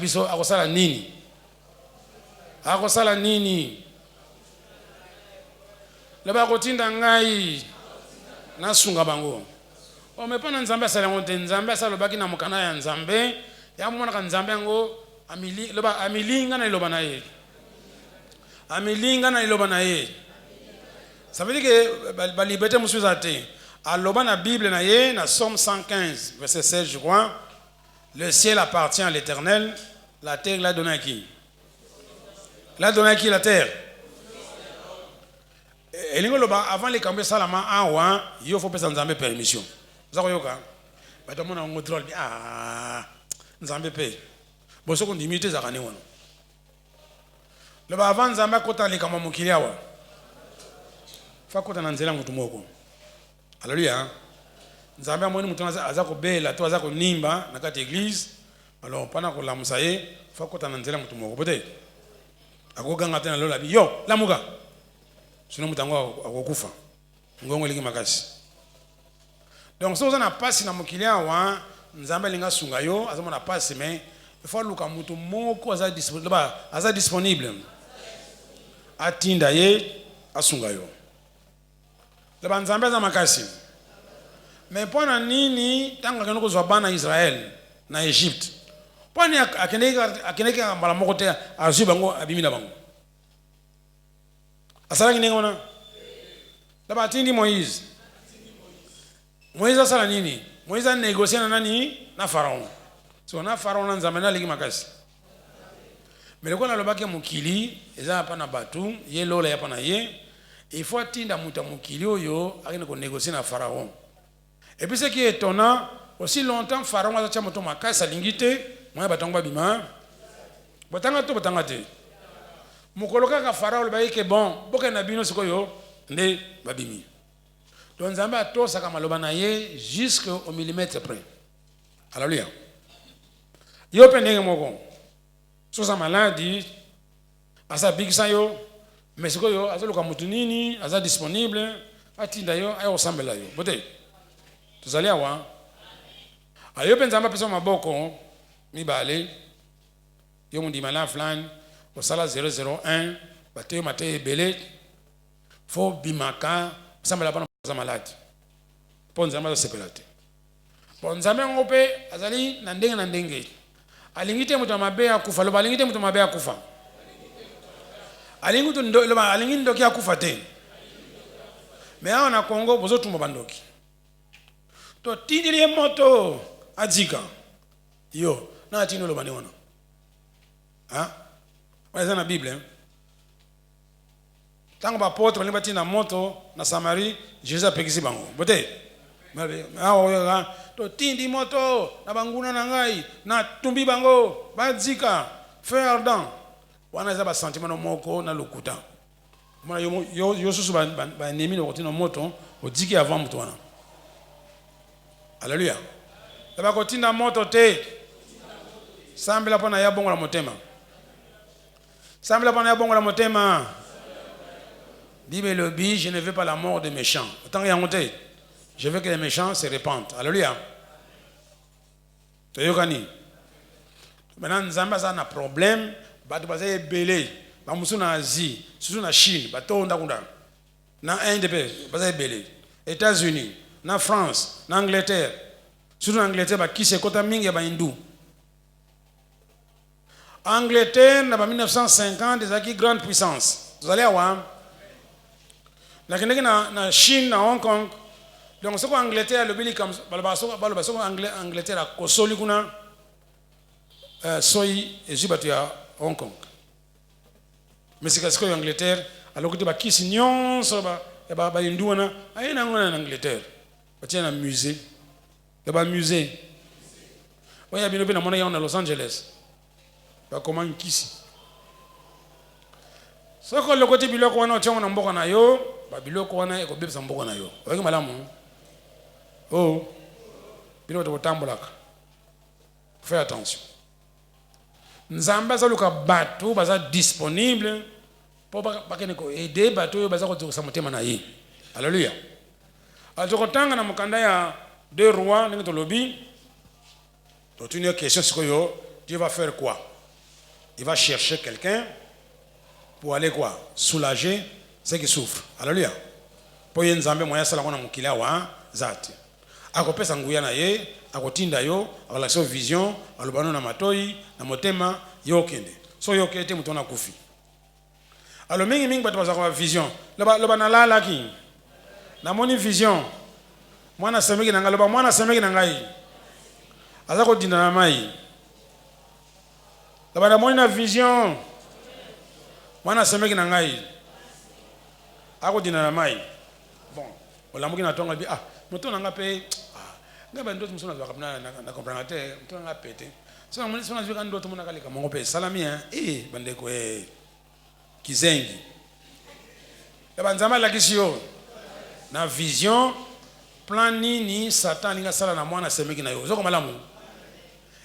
biso akosala nini? Akosala nini? Leba kotinda ngai na sunga bango. O me pana nzambe asala ngote nzambe asala lobaki na mokana ya nzambe ya mona ka nzambe ngo amilinga na iloba na ye. Amilinga na iloba na ye. Ça veut dire que la liberté monsieur zate. Aloba na Bible na ye na Somme 115 verset 16 je crois. Le ciel appartient à l'Éternel, la terre l'a donné à qui? L'a donné à qui la terre? Et avant les cambier salama awa, il faut passer nzambe permission. Vous avez yoka? Ba to mona ngotrol nzambe pe. Bo so ko ndimite za kane wana. Le ba avant nzambe kota le kama mukili awa. Fa kota na nzela mutu moko. Alléluia. Nzambe amoni mutu aza ko bela to aza ko nimba na kati église. Alors pana ko lamusa ye, fa kota na nzela mutu moko. Peut-être. Akoganga tena lola bi yo, lamuka. Sinon mutango akokufa. Ngongo lingi makasi. Donc si vous avez passé dans mon client, nzambe linga sunga yo, azamo na passe mais il faut luka mutu moko aza disponible. Atinda ye asunga yo. Leba nzambe za makasi. Mais pona nini tanga kanoko zwa bana Israël na Égypte. Poni akeneka mbala moko te azu bango abimi na bango. Asala kinenga wana. Leba atindi Moïse. Moïse asala nini? Moïse a négocié na nani? Na Pharaon. So na Pharaon na nzambe na ligi makasi. Mais le na lobaki mukili eza pa na batu, ye lola ya pa na ye. Il faut atinda muta mukili oyo akene ko négocier na Pharaon. Et puis ce qui est étonnant, aussi longtemps Pharaon a tcha moto makasi alingite, moya batongo bima. Botanga to botanga te. Mukoloka ka Pharaon loba ke bon, boka na bino sikoyo nde babimi. Donc nzambe atosaka maloba na ye jusqu'au millimètre près. Alléluia. Yo pendenge moko. Sosa maladi asa bigisa yo, mais sikoyo azoluka mutu nini, aza disponible, atinda yo ayo sambela yo. Bote. Tuzali awa. Ayo penzamba pesa maboko mibale. Yo mundi mala flan au sala 001 bateyo mateye belé. Fo bimaka sambela bana za maladi. Ponza maza sepelate. Ponza mengope azali na ndenge. Alingite mutu mabe akufa, loba alingite mutu mabe akufa. Alingutu loba alingi ndoki akufa te. Mais awa na Congo bozo tumba bandoki. To tidiri moto adika. Yo, na tino loba ni wana. Hein? Wazana na Bible. Tango ba pote balimba tina moto na Samarie, Jésus apekisi bango. Bote. Awa to tindi moto na banguna na ngai na tumbi bango bazika feu ardent. Wana za ba sentiment moko na lokuta. Mona yo susu ba nemi no kotina moto odiki avant moto wana. Alléluia. Ba kotina moto te. Sambela pona ya bongo la motema. Sambela pona ya bongo la motema. Bible le dit, je ne veux pas la mort des méchants. Autant qu'il y a monté, je veux que les méchants se répandent. Alléluia. Tu es yokani. Maintenant, Nzamba a un problème. Batu bazaye belé. Bamusu na Asie, surtout na Chine, bato ndakunda. Na Inde bazaye belé. États-Unis, na France, na Angleterre. Surtout na Angleterre ba kise kota mingi ba hindu. Angleterre na ba 1950 des acquis grande puissance. Vous allez avoir lakini na Chine na Hong Kong donc soko Angleterre le bili comme balo soko Angleterre a kosoli kuna soyi ezibatu ya Hong Kong mais c'est que Angleterre alors que ba kisi nyonso ba induana ayena ngona na Angleterre batia na musée ba musée oya bino bina mona ya na Los Angeles ba comment kisi soko le côté biloko wana ochongo na mboka na yo babiloko wana ekobebisa mboka na yo oyengi malamu oh biloko totambolaka fais attention nzamba zaluka bato baza disponible po bakene ko aider bato yo baza ko tokisa motema na ye. Alléluia. Atokotanga na mukanda ya 2 rois ningi tolobi to une question sikoyo Dieu va faire quoi? il va chercher quelqu'un pour aller quoi? Soulager ceux qui souffrent. Alléluia. Pour y nzambe moya sala kona mukila wa zati. Akopesa nguya na ye, akotinda yo, akolakisa vision, alobano na matoi, na motema yo kende. So yo kete mutu na kufi. Alors mingi bato bazaka vision. Loba na lala ki. Na moni vision. Mwana semeki na ngai loba mwana semeki na ngai. Aza ko dinda na mai. Loba na moni na vision. Mwana semeki na ngai. Ako dinda na mai. Bon, olamuki na tonga bi moto na ngape ngaba ndoto msona zwa kapna na comprendre te moto na ngapete. So moni sona zwa ndoto mona kalika mongo pe salami bandeko kizengi. Loba nzamba la kisio. Na vision plan nini Satan linga sala na mwana semeki na yo. Zoko malamu.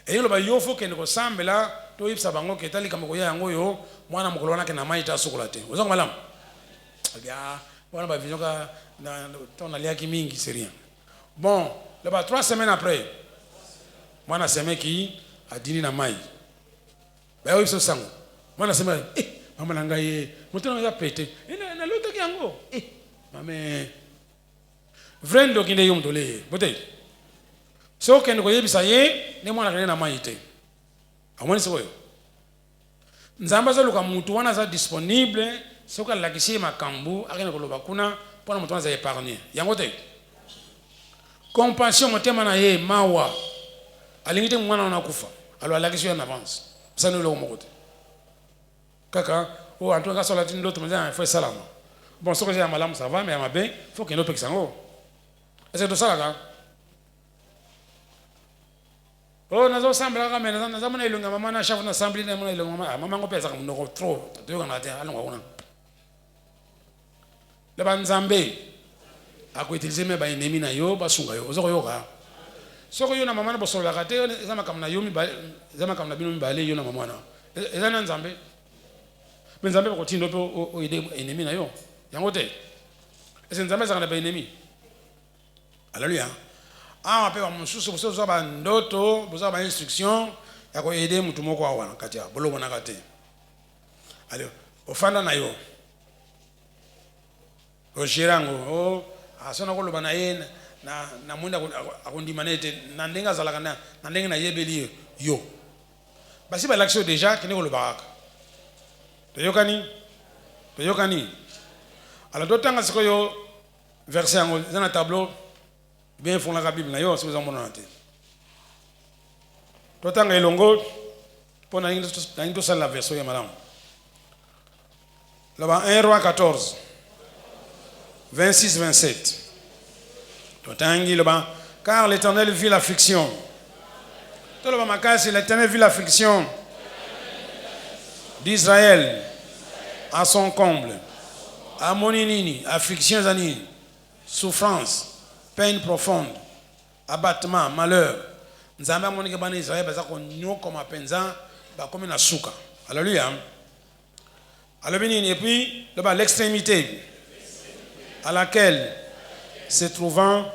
Eyo loba yo fo kende ko sambela to ipsa bango ketali kamoko ya yango yo mwana mukolo wana ke na mai ta sokola te. Zoko malamu. Abia wana ba vision ka na ton alia ki mingi c'est rien. Bon, loba 3 semaines après mwana semeki adini na mai. Ba yo ipsa sango. Mwana semeki mama na ngai moto na ya pete. Na lota ki yango. Mame vrendo kinde yo mtole bote so kende ko yebisa ye ne mwana kene na maite amoni so yo nzamba za luka mutu wana za disponible so ka lakisi makambu akene ko loba kuna pona mutu wana za épargner yango te compassion motema na ye mawa alingite mwana na kufa alo alakisi en avance sana lo mokote kaka anto ka sola tindo to mza fa salama bon so que j'ai malamu ça va mais à ma bien faut que no pekisango. Est-ce que ça là? Oh, nazo sambla kama nazo mwana ilunga mama na shafu na sambli na mwana ilunga mama ngopeza kama ndoko trop. Tuyo kana ate alonga kuna. Le banzambe akoutiliser me ba ennemi na yo basunga yo. Ozoko yo ka. Soko yo na mama na bosola kate zama kama na yo mi ba zama kama na bino mi bale yo na mama na. Ezana nzambe. Benzambe ko tindo pe o ide ennemi na yo. Yango te. Est-ce nzambe za kana ba ennemi? Alléluia. Ape wa mususu boso ba ndoto, boso ba instruction ya ko aider mutu moko awana kati ya bolo bona kate. Allez, ofanda na yo. O shirango asona ko loba na ye na mwenda akondima nete na ndenga zalaka na ndenga na yebeli yo. Basi ba l'action déjà kene ko loba ka. Toyokani. Alors d'autant que yo verset dans le tableau bien font la Bible na yo si vous en monate. Totanga elongo pona ngi to la version ya malamu. Là-bas 1 roi 14 26 27. Totangi là-bas car l'Éternel vit l'affliction. Tout là-bas makasi l'Éternel vit l'affliction d'Israël à son comble. À moninini, affliction zanini, souffrance, peine profonde, abattement, malheur. Nzamba moni ke bana Israël bazako nyoko mapenza ba comme na suka. Alléluia. Et puis l'extrémité à laquelle se trouvant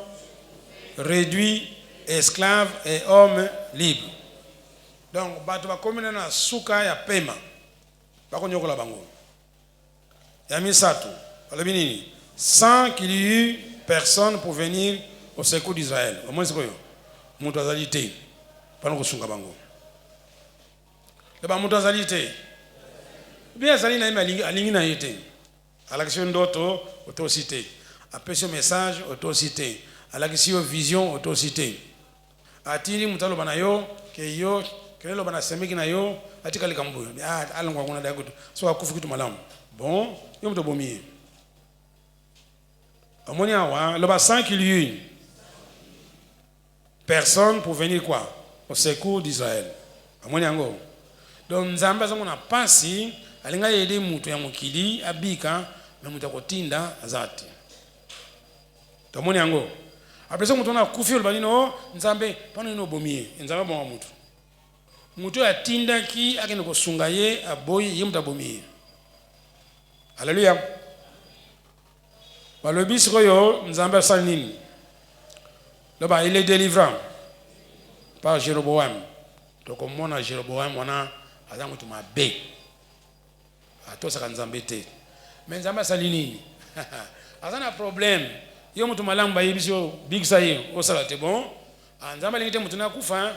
réduit esclave et homme libre. Donc bato ba comme na suka ya pema. Ba ko nyoko la bango. Yamisatu. Sans qu'il y eût personne pour venir au secours d'Israël. Au moins c'est quoi? Moutazalité. Pendant que sunga bango. Le ba moutazalité. Bien ça na alingi na été. À l'action d'auto autocité. Après ce message autocité. À l'action vision autocité. Atini mutalo banayo ke yo kelelo bana semeki na yo atika likambu. Alongwa kuna dagutu. So akufu kitu malamu. Bon, yo mto bomi. Amoni awa, le bassin qu'il y eut personne pour venir quoi? Au secours d'Israël. Amoni ango. Donc nzamba za mona pasi alinga yede mutu ya mukili abika na mutu kotinda azati. Amoni ango. Après ça mutu na kufi olbanino nzambe pano no bomi. Nzamba bon mutu. Mutu ya tinda ki akene ko sungaye aboyi yemta bomi. Alléluia. Le bis royo nzamba salnini. Là-bas il est délivrant par Jéroboam. Donc comme on a Jéroboam on a aza mutu mabe atosaka nzambe te mais nzambe asali nini aza na problème yo mutu malamu bayebisi yo bigisa ye osala te bon nzambe alingi te mutu nakufa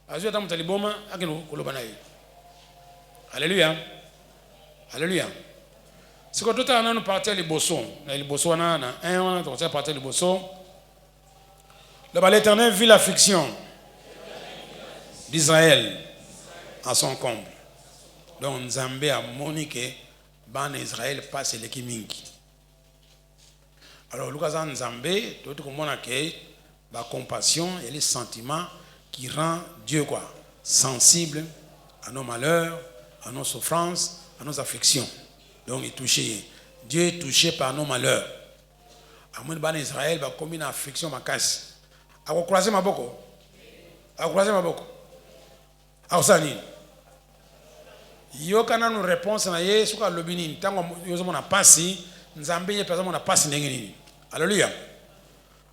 azwi ata mutu aliboma akende koloba na ye. Alléluia. Alléluia. Si quand tout à nous partir les bossons, les bossons on a un, on a partir les bossons. L'Éternel vit l'affliction d'Israël à son comble. Donc Nzambe a moniqué ban Israël passe les kimingi. Alors Lucas Nzambe, tout comme on a que la compassion et les sentiments qui rend Dieu quoi sensible à nos malheurs, à nos souffrances, à nos afflictions. Donc il est touché. Dieu est touché par nos malheurs. À moins de Israël va comme une affliction ma casse. À vous croiser ma boko. À vous croiser ma boko. À vous aller. Yo kana nous réponse na ye suka lobini tango yo zoma na pasi nzambe ye pesa mona pasi ndenge nini. Alléluia.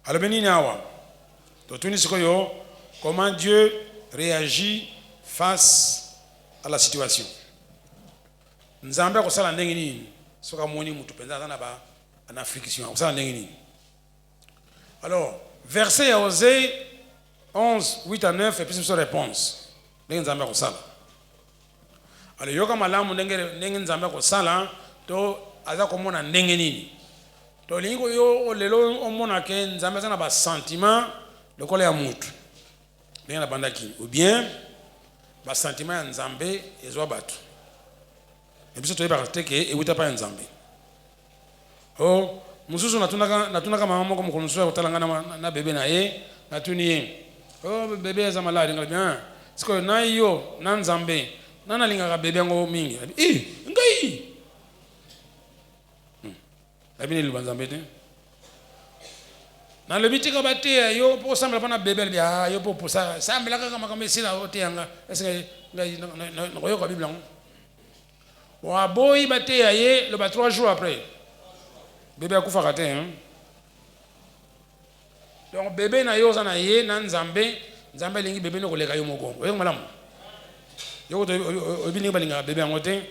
Alobini ni awa. To tuni siko yo comment Dieu réagit face à la situation. Nzambe akosala ndenge nini soka moni mutu penza na ba en affliction akosala ndenge nini. Alors verset ya Osée 11 8 à 9 et puis une réponse ndenge Nzambe akosala. Alors yoka malamu ndenge Nzambe akosala to aza komona ndenge nini to lingo yo lelo omona ke Nzambe za na ba sentiment lokola ya mutu ndenge na bandaki ou bien ba sentiment ya Nzambe ezwa batu. Et puis tu es parti que et vous t'as pas un Nzambe. Oh, mususu natunaka mama moko mukonusu utalanga na bébé na ye natuni. Oh bébé za malade ngali bien. Siko na yo na Nzambe. Nana linga bébé ngo mingi. Ngai. Abini lu Nzambe te. Na le bitika bate yo po sambela pana bébé bia yo po ça sambela kama kama sila otianga. Est-ce ngai ngoyo kwa Bible ngo. Waboyi bate yaye le 3 jours après. Bébé akufa kate hein. Donc bébé na yo za na ye na Nzambe, Nzambe lingi bébé no koleka yo moko. Oyo malamu. Yo to obini balinga bébé ngote.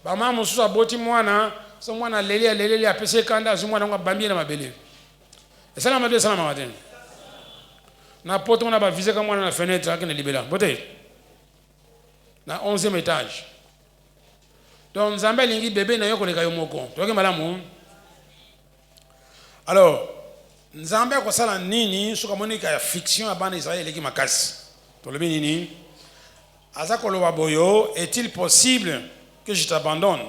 Ba mama mususu aboti mwana, so mwana lele apese kanda azu mwana ngo bambie na mabele. Esala mabele sala matin. Na poto na ba viser ka mwana na fenêtre akene libela. Bote. Na 11e étage. Donc Nzambe lingi bébé na yo koleka yo moko. Toke malamu. Alors Nzambe akosala nini soka monika ya fiction ya bana Israël eleki makasi. Tolobi nini? Aza koloba boyo, est-il possible que je t'abandonne?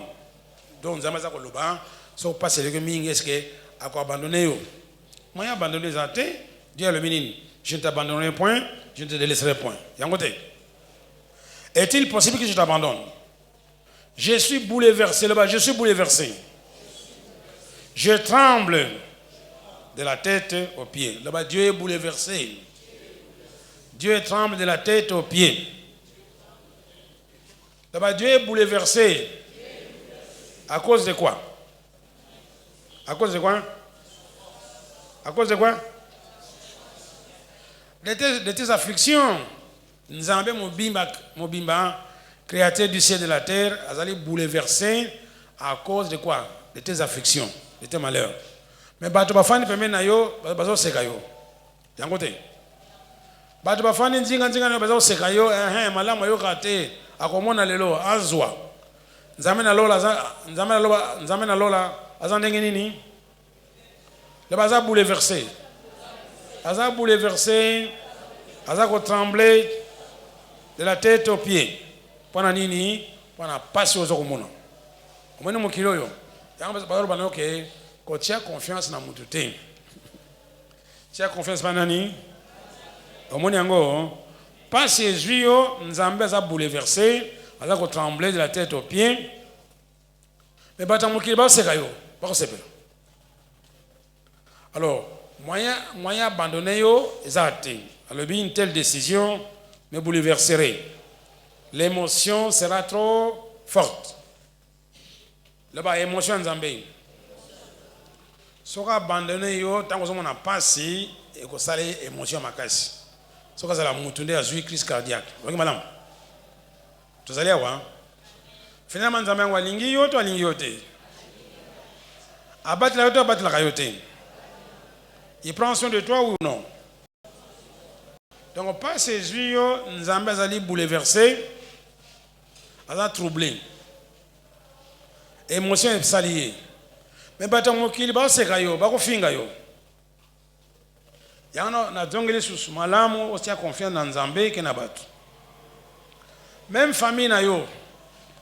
Donc Nzambe aza koloba so passe le mingi est-ce que ako abandonner yo? Moi abandonner zate, Dieu le nini? Je ne t'abandonnerai point, je ne te délaisserai point. Yangote. Est-il possible que je t'abandonne? Je suis bouleversé là-bas, je suis bouleversé. Je tremble de la tête aux pieds. Là-bas, Dieu est bouleversé. Dieu tremble de la tête aux pieds. Là-bas, Dieu est bouleversé. À cause de quoi? À cause de quoi? À cause de quoi? De tes afflictions. Nzambe Mobimba, créateur du ciel et de la terre, azali bouleversé à cause de quoi? De tes afflictions, de tes malheurs. Mais bato bafani pembe na yo bazo seka yo. Yango te. Bato bafani nzinga na bazo seka yo malamu yo kate akomona lelo azwa. Nzambe na lola azandenge nini? Le baza bouleversé. Aza bouleversé, aza ko trembler de la tête aux pieds. Pona nini? Pona pasi ozo komona. Omoni mokilo yo. Yango bazo bana okay. Quand tu as confiance dans mon touté, tu as confiance dans nani? Au moins yango, pas ces yeux, Nzambe a bouleversé, a la tremblé de la tête aux pieds. Mais batamukiri ba sekayo, ba sepela. Alors, moyen abandonner yo, exact. Alors une telle décision me bouleverserait. L'émotion sera trop forte. Là-bas, émotion Nzambe. Soka abandonné yo tango somo na pasi et ko sale émotion makasi. Soka za la mutunde azui crise cardiaque. Oki madame. Tozali awa finalement nzambe yango alingi yo to alingi yo te. Abatela yo to abatela yo te. Il prend soin de toi ou non? Donc pas ces yeux, nzambe azali bouleversé, azali troublé. Émotion est saliée. Mais bato mokili ba seka yo, ba ko finga yo. Yana na dongeli susu malamu osia confiance na nzambe ke na bato. Même famille na yo,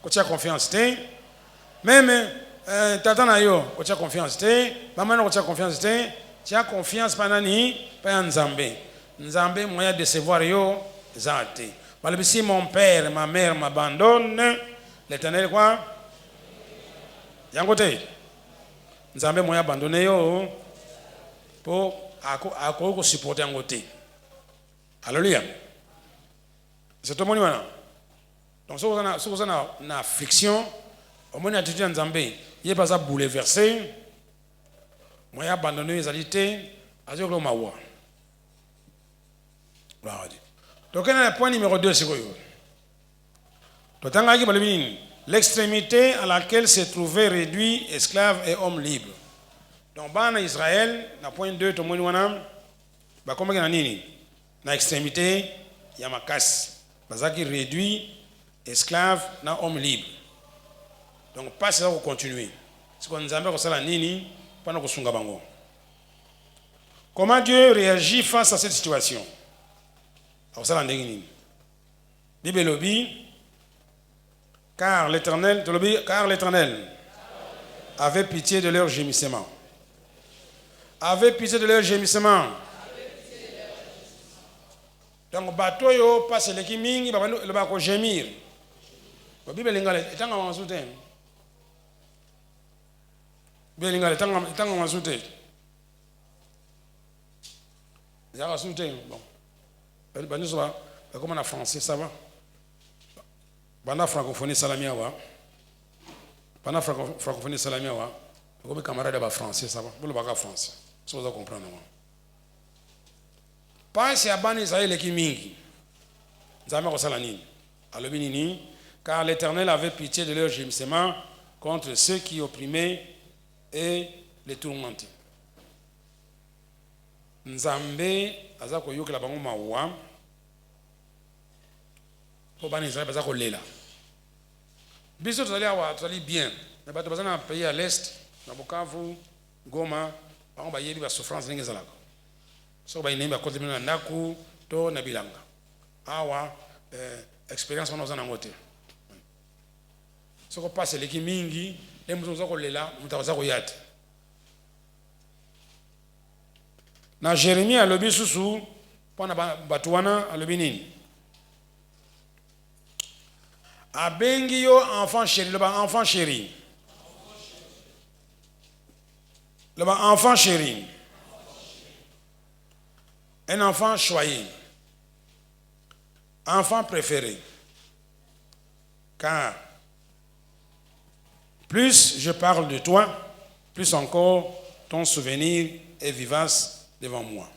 ko tia confiance te. Même tata na yo, ko tia confiance te. Maman na ko tia confiance te. Tia confiance pa nani? Pa nzambe. Nzambe moyen de décevoir yo zate. Malgré si mon père, ma mère m'abandonne, l'Éternel quoi? Yangote. Nzambe moyen abandonné yo pour à supporter yangote. Alléluia. C'est tout le monde maintenant. Donc si vous avez une affliction, au moins attitude nzambe, il est pas ça bouleversé. Moyen abandonné les alités, azio lo mawa. Donc, le point numéro 2, c'est quoi? L'extrémité à laquelle se trouvaient réduits, esclaves et hommes libres. Donc, dans Israël, le point 2, tout le monde a comme nini? Dans l'extrémité, il y a ma casse. Parce qu'il réduit, esclaves, et hommes libres. Donc, pas ça pour continuer. C'est qu'on nous a ça nini pendant que nous avons. Comment Dieu réagit face à cette situation? Alors ça l'endéguine. Car l'Éternel avait pitié de leur gémissement. Avait pitié de leur gémissement. Donc bateau yo passe le kimingi le bako gémir. La Bible lingale etanga wanzute. Bible lingale etanga wanzute. Zara sunte bon. Comme en français, ça va. Pendant la francophonie, salamia va. Pendant la francophonie, salamia va. Comme les camarades de français, ça va. Vous le bagage français. Si vous comprenez. Pas si à ban Israël qui mingi. Zama Rosalanini. Alobinini. Car l'Éternel avait pitié de leur gémissement contre ceux qui opprimaient et les tourmentaient. Nzambe azako yokela bango mawa po bana Israël bazako lela biso tozali bien mais bato bazana pays à l'est na Bukavu Goma bango bayebi ba souffrance ndenge ezalaka so ba inemba kote na ndaku to na bilanga awa expérience wana ozana ngote soko passe leki mingi le muzo zako lela mutaza ko yate. Na Jérémie alobi susu pona batuana alobi nini? Abengi yo enfant chéri, le enfant chéri. Le enfant chéri. Un enfant choyé. Enfant préféré. Car plus je parle de toi, plus encore ton souvenir est vivace devant moi.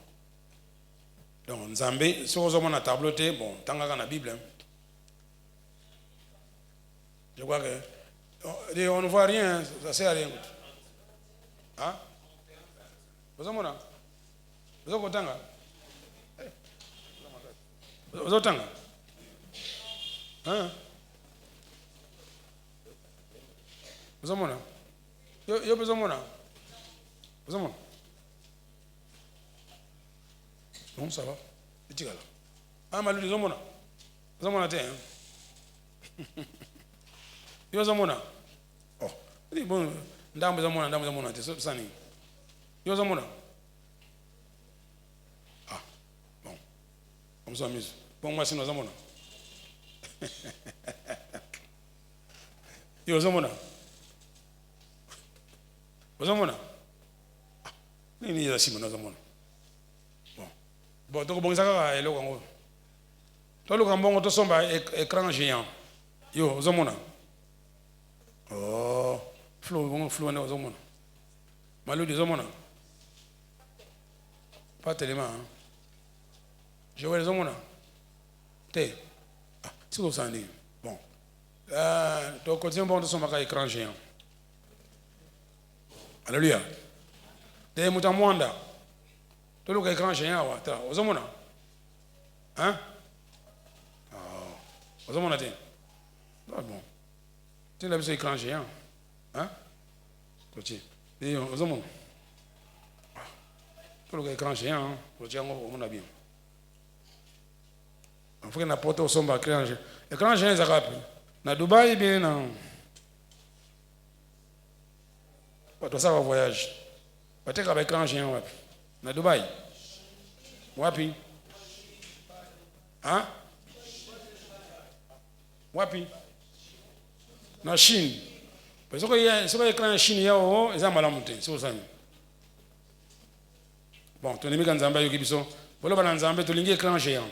Donc, Nzambe, si vous avez un tableau, bon, tant que dans la Bible, je crois que on ne voit rien, ça ne sert à rien. Hein? Vous avez un vous avez un vous avez un hein? Vous avez un vous avez un vous avez un non, ça va. C'est égal. Ah, malou, ils ont mon. Ils ont mon atteint. Ils ont mon. Oh, bon, dame, ils ont mon atteint. C'est ça. Ils ont mon. Ah, bon. Comme ça, mise. Bon, moi, c'est nous avons mon. Ils ont mon. Ils ont mon. Ah, ils ont mon. Bon, donc bon, ça va, le Congo. Toi, le Congo, tu sommes écran géant. Yo, Zomona. Oh, flou, on Zomona. Malou de Zomona. Pas tellement. Je vois les Zomona. Té. Ah, c'est comme ça, bon. Donc, continuons bon de son écran géant. Alléluia. De mutamwanda. Tout le écran géant, aux hommes, hein? Aux hommes, bon. Tu as vu écran géant, hein? Et aux hommes, tout le écran géant, pour dire on a bien. Il faut que n'importe où sombre écran géant. Écran géant, ça rappelle. Na Dubaï, bien, non. Toi, ça va voyage. Peut-être avec écran géant, na Dubaï. Wapi? Hein? Wapi? Na Chine. Parce que il y a écran en Chine, il y a des malamutés. C'est ça. Bon, tu n'es pas en Zambie, tu es en Zambie, tu as un écran géant.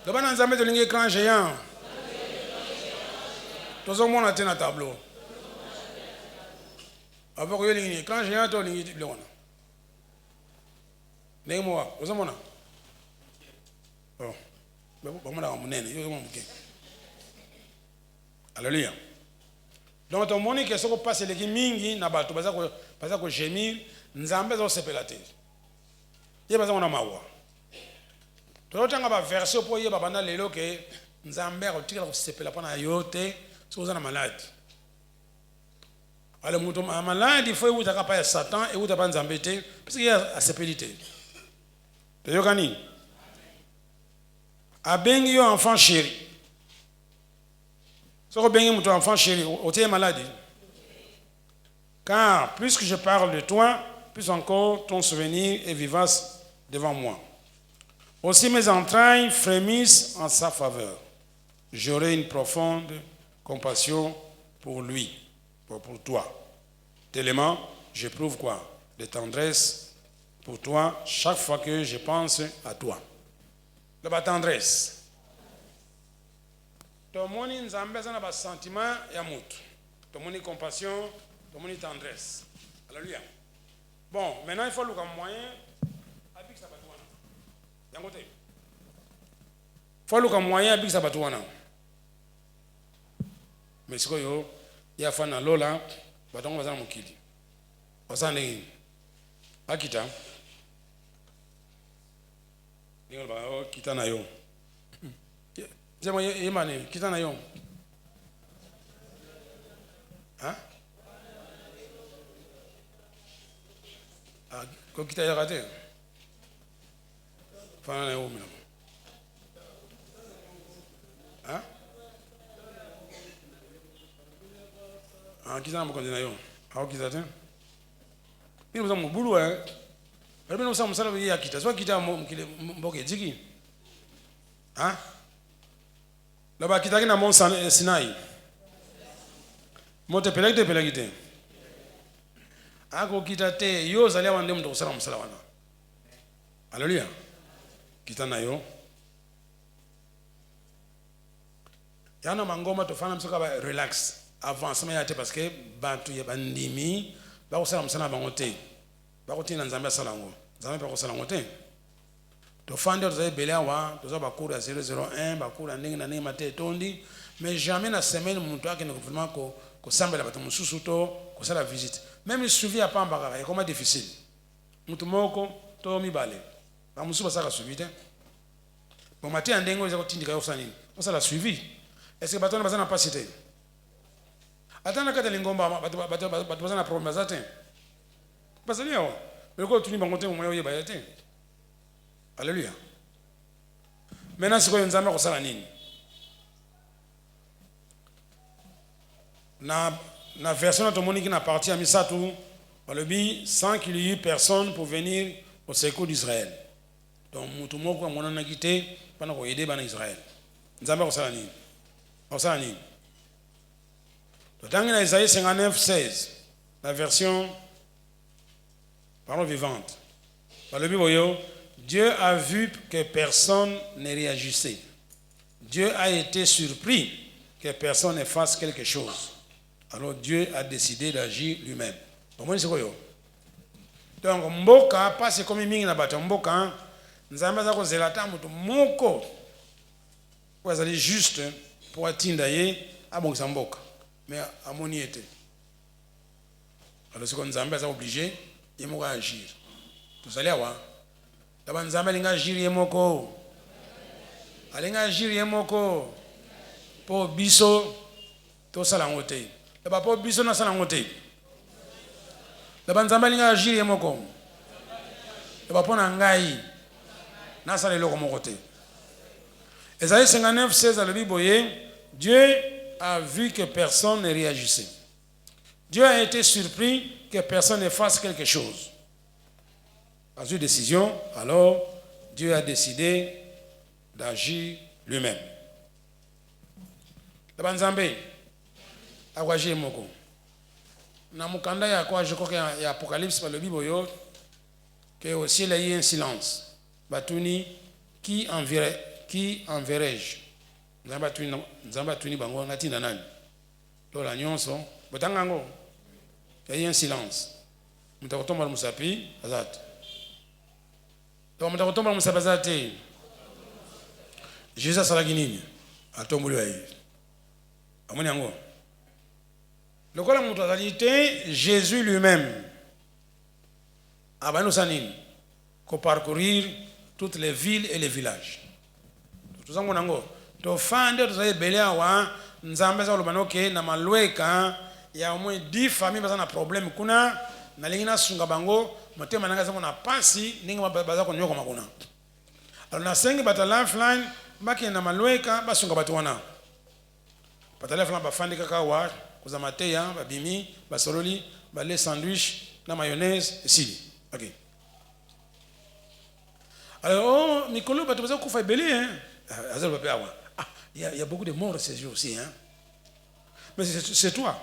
Tu es en Zambie, tu as un écran géant. Tu as un tableau. Avant que tu aies un écran géant, tu as un tableau. N'est-ce pas? Vous avez Alléluia. Donc, ton monde qui est passé les mingi na bato baza ko gemir nzambe zo sepelate. Ye baza ona mawa. To tanga ba version pour ye babana lelo ke nzambe ko tikala ko sepela pana yote so za na malade. Ale muto malade faut uta kapa ya Satan et uta ba nzambe te parce qu'il y a sepelité. To yokani. Abengi yo enfant chéri. Si tu es enfant chéri, tu es malade. Car puisque je parle de toi, plus encore ton souvenir est vivace devant moi. Aussi mes entrailles frémissent en sa faveur. J'aurai une profonde compassion pour lui, pour toi. Tellement, j'éprouve quoi? De tendresse pour toi chaque fois que je pense à toi. La tendresse. Ton moni nzambe ça n'a pas sentiment ya mutu. Ton moni compassion, ton moni tendresse. Alléluia. Bon, maintenant il faut le moyen avec ça batouana. Yangote. Faut le moyen avec ça batouana. Mais ce que yo ya fana lola batongo bazana mukili. Osane akita. Ningo ba o kita na yo. J'aimerais Emmanuel, qui t'en a eu? Hein? Ah, qui t'a raté? Enfin, on est où, hein? Ah, qui t'en a eu? Ah, qui t'en a eu? Il nous a mon boulot, hein? Il nous a mon salaire, il a quitté. Soit quitté à mon qui? Hein? Là-bas, qui t'a dit dans mon Sinaï. Mon te pelagite. Ako kita te yo zalia wande mtu kusala msala wana. Alléluia. Kita na yo. Yana mangoma tofana msoka ba relax. Avance mais yate parce que bantu ya bandimi ba kusala msala bangote. Ba kutina nzambe sala ngo. Nzambe ba kusala ngote. Tofande ozaye belewa toza bakuru ya 001 bakuru ndenge na ndenge mate tondi mais jamais na semaine muntu ake ne vraiment ko sambela bato mususu to ko sala visite même suivi apa mbaka et comment difficile mutu moko to mibale ba mususu basaka suivi te bon mate ndenge oza kotindika yo sanini on sala suivi est-ce que bato na bazana pas cité atana kata lingomba bato bazana problème zate parce que yo le ko tuni bangote mo yo yeba te. Alléluia. Maintenant, c'est quoi nous avons fait nini? Na version de Monique n'a parti à Misatou, on le dit sans qu'il y ait personne pour venir au secours d'Israël. Donc, tout le monde on a quitté pendant qu'on aidait Israël. Nous avons fait nini? On fait nini? Dans Isaïe 59, 16, la version parole vivante. On le dit Dieu a vu que personne ne réagissait. Dieu a été surpris que personne ne fasse quelque chose. Alors Dieu a décidé d'agir lui-même. Donc, mboka passe comme mingi na bato mboka nzambe za ko zelata mutu moko ko azali juste pour atinda ye abongisa mboka mais amoni ete. Alors c'est qu'on Nzambe est obligé de agir. Tout ça là wa. D'abord Nzambe linga agir yemoko. Alinga agir yemoko. Po biso to sala ngote. D'abord po biso na sala ngote. D'abord Nzambe linga agir yemoko. D'abord po na ngai na sala loko mokote. Esaïe 59 16 à la Bible, Dieu a vu que personne ne réagissait. Dieu a été surpris que personne ne fasse quelque chose. À une décision, alors Dieu a décidé d'agir lui-même. La Nzambe a agi moko. Na mukanda ya kwa je crois qu'il y a Apocalypse par le Bible que au ciel il y a un silence. Batuni qui enverrai-je? Nzamba tuni bango ngatinda nani? Lola nyonso botangango. Il y a un silence. Mutakotomba musapi azat. Donc mutakotomba musapi azate. Jésus salaki nini? Atombuli wa hivi. Amoni yango. Lokola mutu azalite Jésus lui-même. Abano sanini ko parcourir toutes les villes et les villages. Tout ça monango. To fande to zaye belea wa Nzambe za lobanoke na malweka ya au moins 10 familles bazana problème kuna na lingina sunga bango motema nanga za na pasi ninga baza ko nyoko makuna. Alors na sengi bata lifeline baki na malweka basunga batu wana. Bata lifeline ba fandi kaka wa kuza mateya babimi basololi ba les sandwich na mayonnaise ici. OK. Alors Nicolas batu baza kufa belé hein. Azal papa wa. Ah, il y a beaucoup de morts ces jours aussi hein. Mais c'est toi.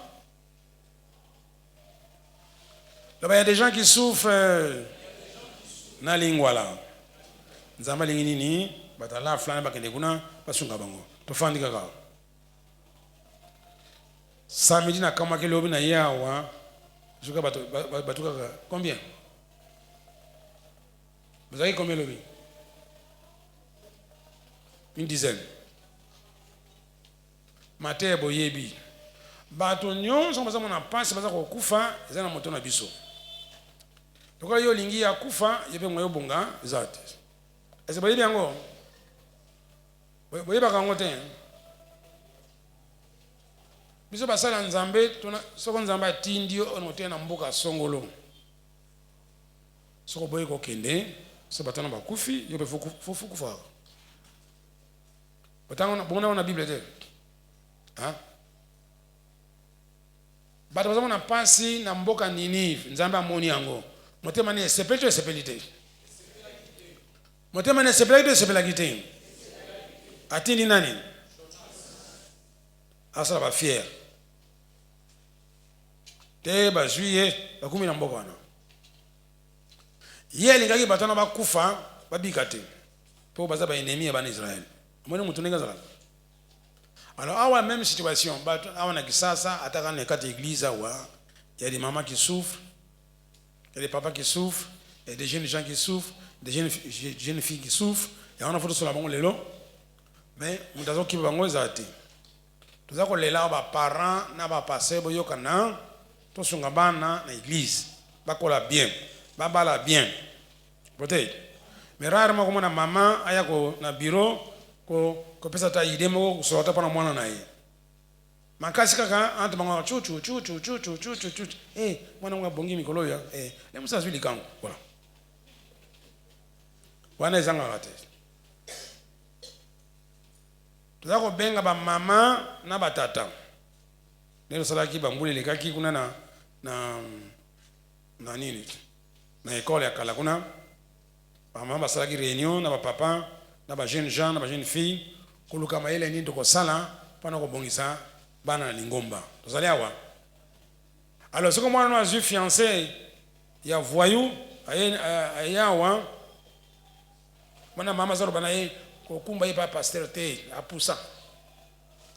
Là-bas, il y a des gens qui souffrent na lingwa là. Nzamba lingini ni batala flana bakende kuna basunga bango. Tofandi kaka. Samedi na kama ke lobi na yawa. Juka batuka combien? Vous avez combien lobi? Une dizaine. Maté boyebi. Bato nyonso baza mona passe baza ko kufa eza na moto na biso. Donc yo lingi ya kufa yebe ngoyo bonga zate. Ese boyebi yango. Boyeba kango te. Biso basala Nzambe tona soko Nzambe atindi ono te na mboka songolo. Soko boye ko kende, so batana ba kufi yobe fofu kufa. Batanga bona na Bible te. Hein? Bato baza na pasi na mboka Ninive Nzambe amoni yango motema ne sepelito sepelite motema ne sepelito sepelagite atindi nani asala ba fier te ba juillet ba kumi na mboka wana yeli ngaki bato na bakufa babikate po baza ba ennemi ya bana Israël amoni mutu nenga zala. Alors, à la même situation, à la kisasa, attaquant les quatre églises, il y a des mamans qui souffrent, il y a des papas qui souffrent, il y a des jeunes gens qui souffrent, des jeunes filles qui souffrent, il y a une photo sur la banque, mais nous avons qui bango zati. Nous avons les là, parents, n'a pas passé, boyo kana, tout son gabana, na église, bakola bien, babala bien, peut-être. Mais rarement comme na maman, ayako na bureau, ko pesa ta idée mo so ta pana mwana na ye makasi kaka anta bango chuchu mwana nga bongi mikolo ya le musa zwi likango voilà wana ezanga rate tuzako benga ba mama na batata lelo salaki bambuli lekaki kuna na nini na école ya kala kuna ba mama basalaki réunion na ba papa na ba jeune gens na ba jeune fille kuluka maele ni ndoko sala pana ko bongisa bana na lingomba tozali awa. Alors ce que moi na ju fiancé ya voyou ayawa mana mama zaro bana ye ko kumba ye pa pasteur te apusa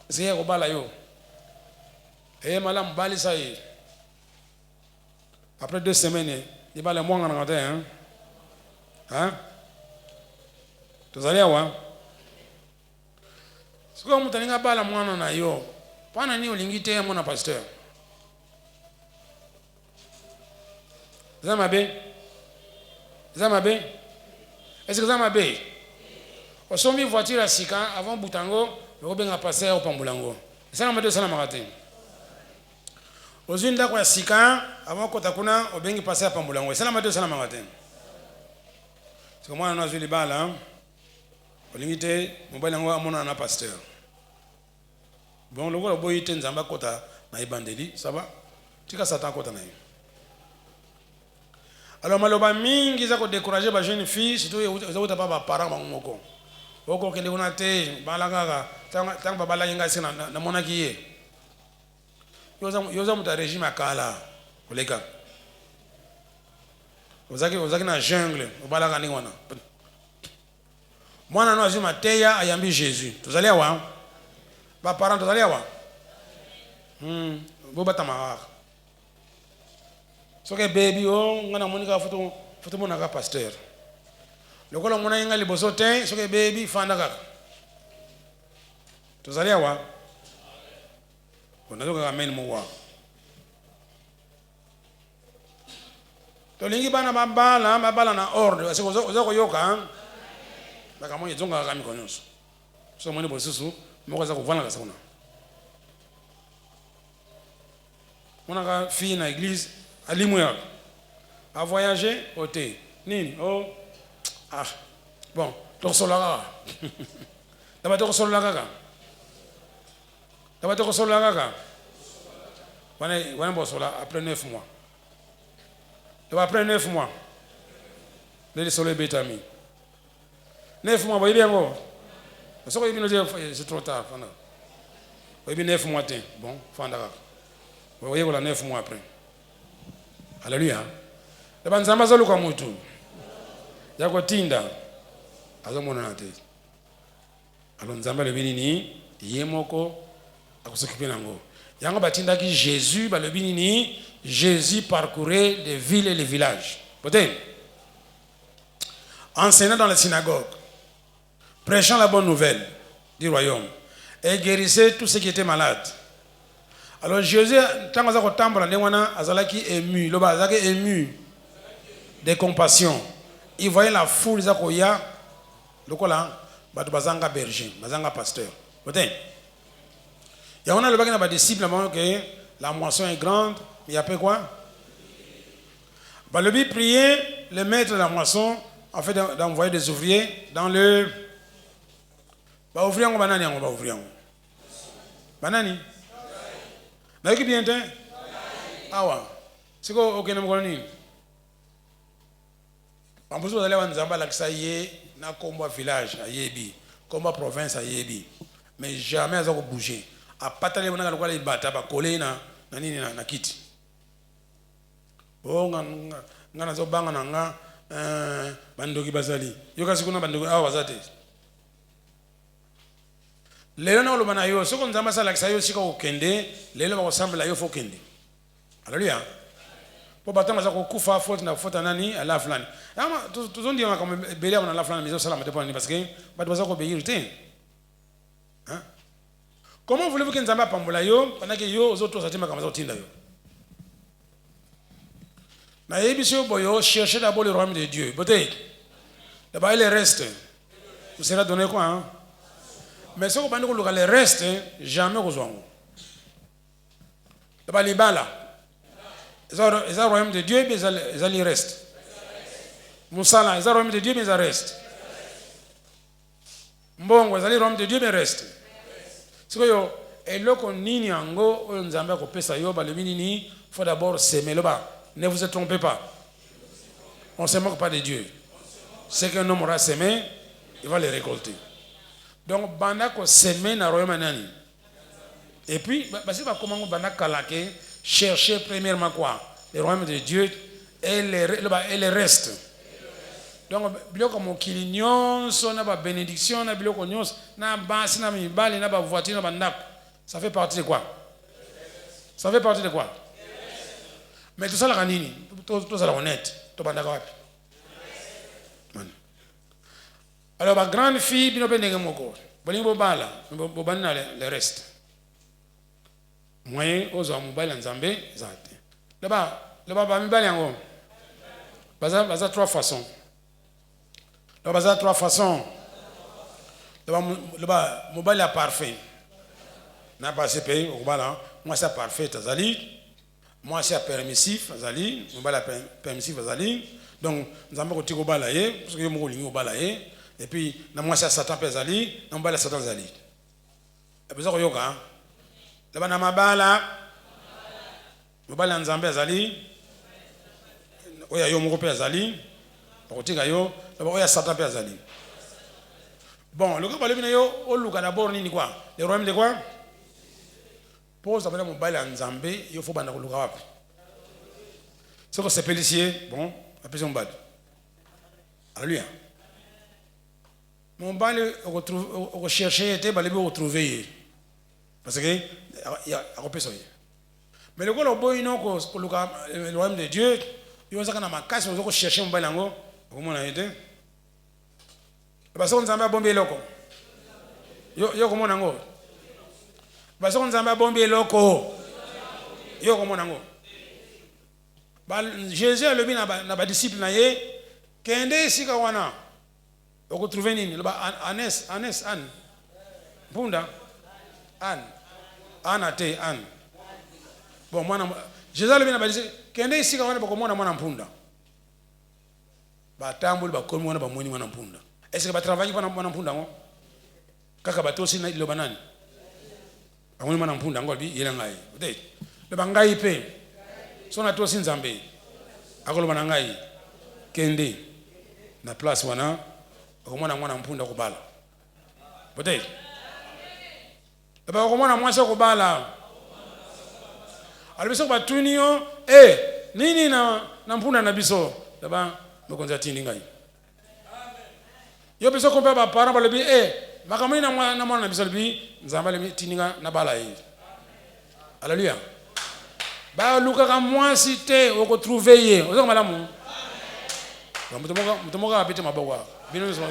c'est ko bala yo malam bali sa ye après 2 semaines il bala mo ngana ngate hein tozali awa. Siko mutaninga bala mwana na yo Pana ni olingi te mon pasteur. Zamabe? Est-ce que Zamabe? Au sommet voiture à Sika avant Boutango, le bien passer au Pambulango. Ça n'a pas de ça matin. Aux une d'accord à Sika avant Kotakuna, au bien passer à Pambulango. Ça n'a pas de ça matin. C'est que moi on a vu les balles hein. Au limité, mon balango à mon ana pasteur. Bon, le gars boy ten zamba kota na ibandeli, ça va? Tika satan kota na. Alors maloba mingi za ko décourager ba jeune fille, surtout za ko tapa ba parents bangoko. Oko kende kuna te balanga tang ba bala yinga sina na monaki ye. Yoza muta régime akala koleka. Ozaki na jungle, obalanga ni wana. Mwana no azuma teya ayambi Jésus. Tozalia wa? Ba parents tozalia wa? Boba tamara. Soke baby o ngana monika foto mona ka pasteur. Lokola mona yinga liboso te soke baby fanda ka. Tozalia wa? Onazoka amen mo wa. Tolingi bana mabala na ordre. Parce que ozako yoka baka moye zonga ka mikonyoso. So moni bosusu moko za kuvana ka sauna. Mona ka fille na église alimwe a voyager ote nini oh ah bon to solaka daba to solaka wana bo sola après 9 mois après 9 mois le soleil bétami 9 mois boy bien go parce que c'est trop tard fana boy 9 mois té bon fanda ka boy ko la 9 mois après. Alléluia. Le banzamba zolu kwa mutu. Yako tinda. Azomona na te. Alors nzamba le binini yemoko akusokipe nango. Yango batinda ki Jésus ba le binini Jésus parcourait les villes et les villages. Peut-être enseignant dans la synagogue, prêchant la bonne nouvelle du royaume et guérissait tous ceux qui étaient malades. Alors Jésus, tant que ça tambola, azalaki ému, loba azalaki ému de compassion. Il voyait la foule zakoya, lokola batu bazanga berger, bazanga pasteur. Peut-être. Il y a un le disciple que la moisson est grande, mais il y a pas quoi? Bah le but prier, le maître de la moisson, en fait d'envoyer des ouvriers dans le. Bah ouvrier on banani on va ouvrier. Banani. Naiki bien te? Awa. Siko okene mkoloni. Pambuzo wazale wa nzamba lakisa ye na komba village a yebi, komba province a yebi. Mais jamais aza ko bouger. A patale wana kwa le bata ba coller na nini na kiti. Bo ngana zo banga na nga bandoki bazali. Yoka sikuna bandoki awa bazate. Lelo na olobana yo soko nzamba sala lakisa yo sika okende lelo ba kosambela yo fokende. Alléluia. Po batama za kokufa faute na faute nani ala fulani. Ama tuzondi ma comme belia na la fulani mais ça la mate pas parce que ba baza ko obéir te. Hein? Comment voulez-vous que nzamba pambola yo pendant que yo aux autres satima comme ça otinda yo? Na yebisio boyo chercher d'abord le royaume de Dieu. Peut-être. D'abord il reste. Vous sera donné quoi hein? Mais si vous avez le reste, jamais vous avez. D'abord les bala. Ils ont le royaume de Dieu, mais ils ont le reste. Moussala, ils ont le royaume de Dieu, mais ils restent. Mbongo, ils ont le royaume de Dieu, mais ils restent. C'est que yo, et là qu'on nini ango, on zamba ko pesa yo, ba le minini, faut d'abord s'aimer le bas. Ne vous trompez pas. On ne se moque pas de Dieu. Ce qu'un homme aura semé, il va le récolter. Donc banda ko semer na royaume nani. Et puis parce que comment banda kalake chercher premièrement quoi? Le royaume de Dieu et le reste. Donc biloko mokili nyonso na ba bénédiction na biloko nyonso na basi na mibali na ba voiture na bandako. Ça fait partie de quoi? Ça fait partie de quoi? Mais tout ça la nini? Tout ça la honnête. To bandaka wapi? Alors, ma grande fille, bino pendenge moko. Bolingo bala, bobani na le reste. moyen ozwa mobali nzambe zate là-bas ba mibali yango baza trois façons là baza trois façons là-bas mobali parfait na passé pays okubala moi c'est parfait azali moi c'est permissif azali mobali permissif azali donc nzambe ko tiko bala ye parce que yo moko lingi obala ye et puis na moi c'est satan pe azali na mobali satan azali et puis ça ko yoka là-bas na mabala mobali nzambe azali oya yo moko pe azali okotika yo là-bas oya satan pe azali. Bon, le gars balé yo o luka d'abord nini quoi le royaume de quoi pose abana mobali nzambe yo faut bana ko luka wapi c'est que c'est policier bon appelle son bad alléluia mon bali on chercher était balé on retrouver parce que il y a repéso mais le gars le boy non ko luka le royaume de Dieu yo ça kana makasi on chercher mon bali ngo comment on a été parce qu'on nzambe bombe loko yo komona ngo parce qu'on nzambe bombe loko yo komona ngo ba Jésus a lebi na ba disciple na ye kende sika wana oko trouver nini ba Anes an punda an ate an bon mwana Jésus a lebi na ba disciple kende sika wana bako mwana mpunda ba tambuli ba komi wana ba mweni mwana mpunda. Est-ce que va travailler pendant mon mpunda ngo kaka bato si na lo banani amoni mana mpunda ngo bi yela ngai peut le bangai pe sona to sinzambe akolo bana ngai kende na place wana akomona mwana mpunda ko bala peut-être le ba akomona mwasa ko bala alibiso ba tunio nini na mpunda na biso le ba mokonza tindi ngai yo biso ko ba parents ba lebi makamoni na mwana na biso lebi nzamba lebi tininga na bala yi alléluia ba luka ka mwasi te oko trouver ye ozo malamu mutomoka apite maboko bino so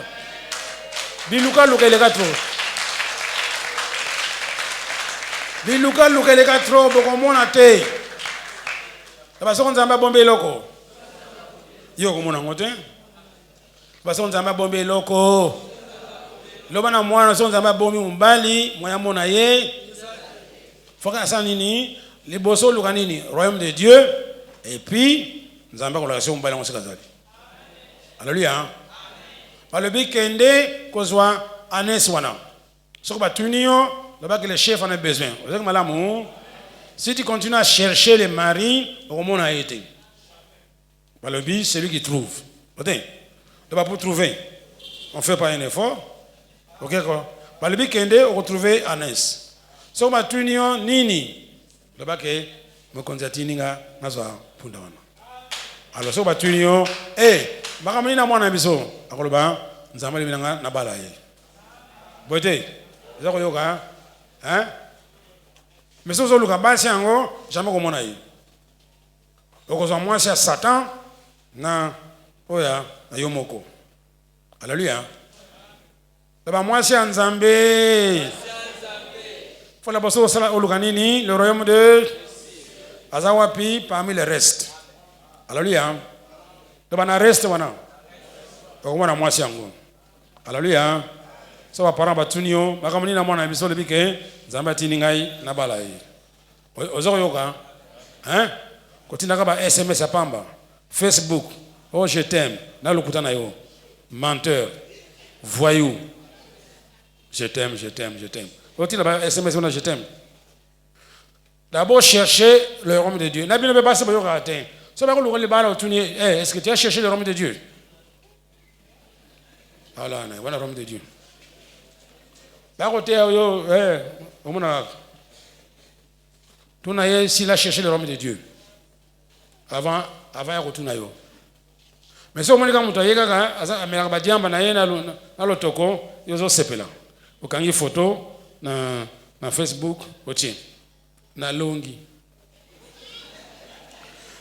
biluka luka ile ka trop biluka luka ile ka trop boko mona te ba so nzamba bombe loko yo ko mona ngote parce qu'on nzamba bombe loko loba na mwana so nzamba bombe mbali moya mona ye foka sa nini liboso luka nini royaume de Dieu et puis nzamba ko la so mbali ngosika zali alléluia par le bikende kozwa Anes wana so ba tunio loba que le chef en a besoin avec malamu si tu continues à chercher les maris au monde a été par le bi celui qui trouve OK. Pour trouver, on ne fait pas un effort. Ok quoi? Par le week-end, on retrouve Anes. Si on va tunio nini, le bac est me concertininga nazwa pundawana. Alors si on va tunio, makamani na mwana biso, akoloba nzamali binanga na bala ye. Boite, zako yoka, hein? Mais si on luka basi yango, jamais komona ye. Okozwa mwasi ya Satan na oya ayomoko. Alléluia. D'abord moi c'est nzambe. Faut la bosso sala olukanini le royaume de azawapi parmi les restes. Alléluia. D'abord na reste wana. Okomona moi c'est yango. Alléluia. So ba parents batunio bakamoni na mwana biso lebike nzambe tiningai na bala yi. Ozoko yoka. Hein? Kotina ka ba SMS apamba. Facebook. Oh je t'aime. Na lukutana yo. Menteur. Voyou. Je t'aime, je t'aime, je t'aime. Quand il a SMS, on a je t'aime. D'abord chercher le royaume de Dieu. N'a pas passé pour atteindre. Est-ce que tu as cherché le royaume de Dieu? Voilà, voilà le royaume de Dieu. Là, côté, tu n'as s'il a cherché le royaume de Dieu. Avant, il retourne. Mais si on m'a dit que tu as dit que lotoko yozo sepela ukangi photo na Facebook otie na longi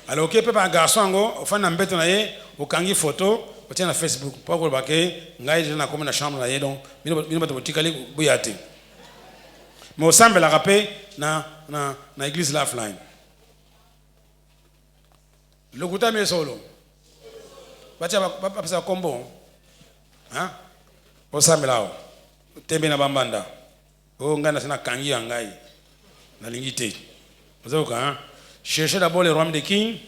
alors que papa garçon ngo ofana mbeto na ye ukangi photo otie na Facebook pour ko bake ngai na comme na chambre na ye donc bino bato botikali buyate mais osambela rapé na église Lifeline. Lokuta mi solo. Bacha ba kombo. Hein? Osambela o. Tembe na bambanda. O ngana sana kangi ngai. Na lingité. Vous avez hein? Cherchez d'abord le royaume des kings.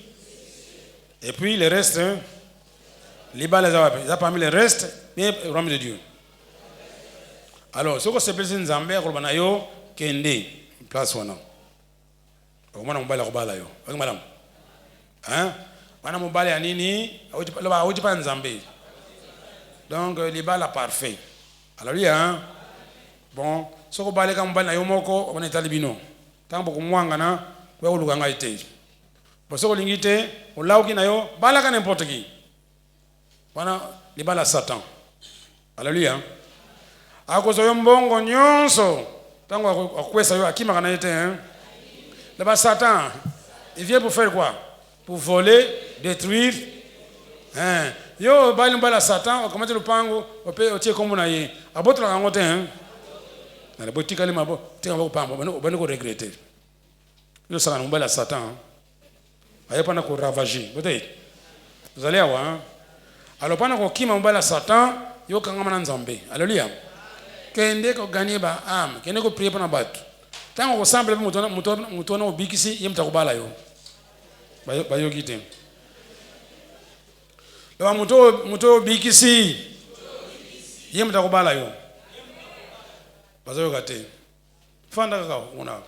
Et puis le reste, hein? Les balles, ils ont parmi le reste, mais le royaume de Dieu. Alors, ce que c'est plus une zambé, Robanayo, Kende, place ou non. Au moins, on va la robala yo. Madame. Hein? Madame, on va aller à Nini, on va pas en Zambé. Donc, les balles parfait. Alors, il y a un. Bon, ce qu'on va aller quand on va aller à Yomoko, on est à Libino. Tant que moi, on a, on va aller à été. Pour ce qu'on l'ingite, on l'a oublié, on va aller à n'importe qui. Voilà, les balles à Satan. Alléluia. À cause de mbongo nyonso, tango akwesa yo akima kana yete hein. Là-bas Satan, il vient pour faire quoi? Pour voler, détruire. Hein. Yo bali mbala Satan, comment le pango, o tie comme na ye. Abotra kangote hein. Na le botika le mabo, tie ngabo pambo, bano ko regretter. Yo sanga mbala Satan. Aye pana ko ravager. Peut-être. Vous allez voir hein. Alors pendant qu'on kima mbala Satan, yo kangama na Nzambe. Alléluia. Kende ko gagner ba âme, kende ko prier pour na batu. Tant qu'on semble mutona obikisi yemta kubala yo. Ba yo gite. Lo muto obikisi yemta kubala yo. Ba zo gate. Fanda ka una.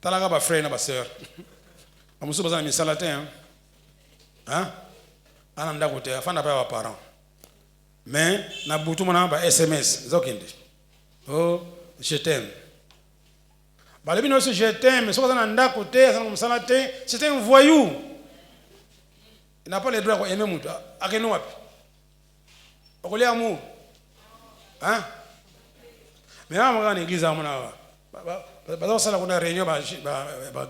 Talaga ba frère na ba sœur. Amuso bazana misalate hein. Hein? Ananda kote afanda pa ba parents. Mais na butu mona ba SMS zokende. Oh, je t'aime. Ba le bino je t'aime, so kana nda kote sana kumsala te, c'est un voyou. Il n'a pas le droit d'aimer mutu. Akeno wapi? Okole amour. Hein? Mais on va en église à mona. Ba ça la kuna réunion ba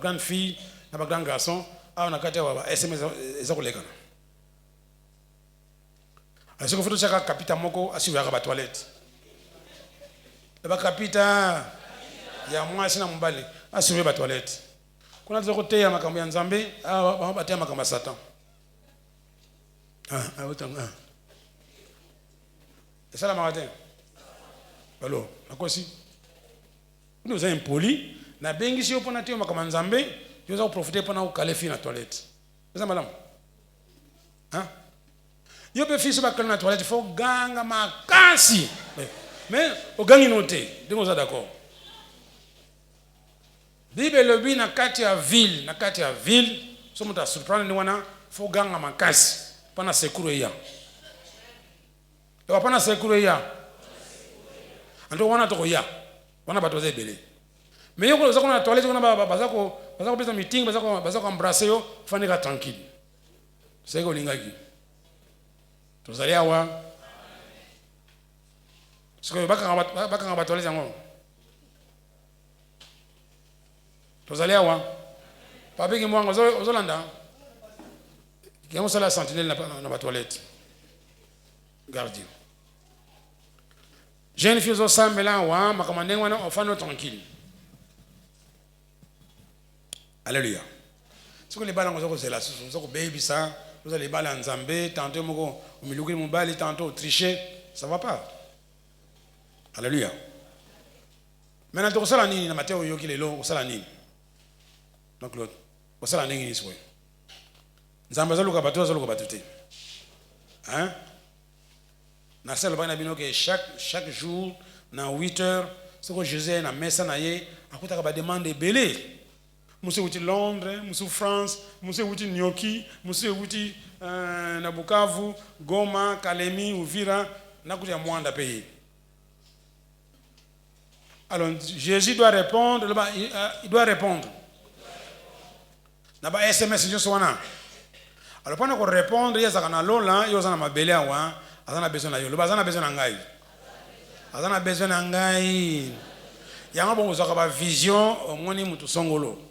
grande fille, na ba grand garçon, on a kate ba SMS ezokoleka. Est-ce que vous faites chaque capita moko assurer à la toilette? Le capita, il y a moi c'est na mbali assurer la toilette. Quand on a côté ya makambo ya Nzambe, on va makambo ya Satan. Autant. Et ça la matin. Alors, à quoi si? Nous sommes impolis, na bengi si opona te makambo ya Nzambe, nous allons profiter pendant au caler la toilette. C'est ça madame? Hein? Yo pe fils ba kana toilette faut ganga makasi mais o gangi noté ndingo za d'accord bible lobi na kati ya ville so muta surprendre ni wana faut ganga makasi pana sekuru ya to pana sekuru ya ando wana to ya wana bato za belé mais yo ko za kuna toilette kuna bazako pesa meeting bazako embrasser yo fanika tranquille c'est ko lingaki. Vous allez avoir ce que baka batolé zango. Vous allez avoir papa qui moi aux Hollandais qui ont la sentinelle dans la toilette gardien jeune fille aux sambe là wa makamande wana ofano tranquille. Alléluia. Ce que les balles ont c'est là ce que baby ça. Vous allez baler en Zambé, tantôt au milieu de mon bal, tantôt tricher, ça ne va pas. Alléluia. Maintenant, tu as la nini, la matière où il est long, tu as la nini. Donc, l'autre, tu as la nini, c'est vrai. Zambé, tu as le battu. Hein? Dans ce cas, chaque jour, dans 8 heures, ce que Jésus a messe, il a demandé de belé. Monsieur outi Londres, monsieur France, monsieur outi Nyoki, monsieur outi Nabukavu, Goma, Kalemi, Uvira, nakuti ya mwanda pays. Alors Jésus doit répondre, il doit répondre. Naba SMS nyo swana. Alors pendant qu'on répondre, il y a zakana lola, il y a zakana mabele awa, azana besoin na yo, le bazana besoin na ngai. Azana besoin na ngai. Yanga bon zakaba vision, omoni mutu songolo.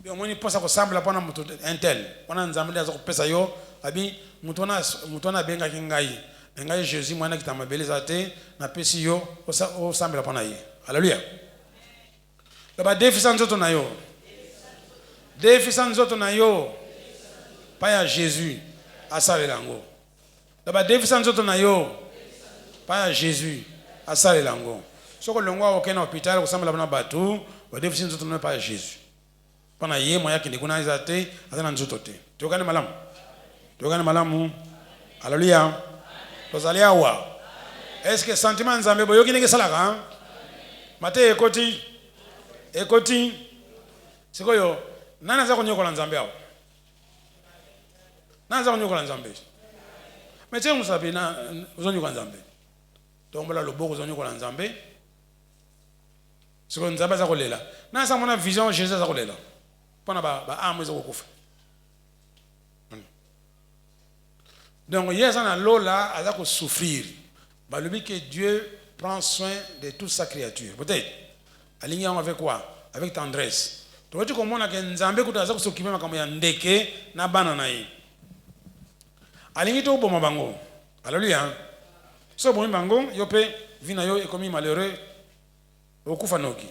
On ne peut pas s'assembler pendant un tel. On a un Nzambe qui pesa yo, abi mutona benga kingai. Ngai Jésus mwana kitama beleza te na pesi yo o semble pendant yi. Alléluia. Laba déficit nzoto na yo. Déficit nzoto na yo. Pas ya Jésus. Asale lango. Laba déficit nzoto na yo. Pas ya Jésus. Asale lango. Soko longwa okena hôpital kusamba labana batu, ba déficit nzoto na pas ya Jésus. Pana ye moya kindi kuna izate, azana nzoto te. Tokane malamu. Tokane malamu. Alléluia. Tozalia wa. Est-ce que sentiment nzambe boyoki ndenge salaka? Mate ekoti. Sikoyo nani aza konyokola nzambe awo? Nani aza konyokola nzambe? Mete musabi na uzonyokola nzambe. Tombola loboko uzonyokola nzambe. Sikoyo nzambe aza kolela. Nani aza mona vision Jésus aza kolela? Pona ba amwe kokufa. Donc hier ça lola aza ko souffrir. Balobi que Dieu prend soin de toute sa créature. Peut-être aligné avec quoi? Avec tendresse. Tu vois comment on que nzambe kutaza ko s'occuper makambo ya ndeke na bana na ye. Aligné to boma bango. Alléluia. So bon bango yope vina yo ekomi malheureux okufa noki.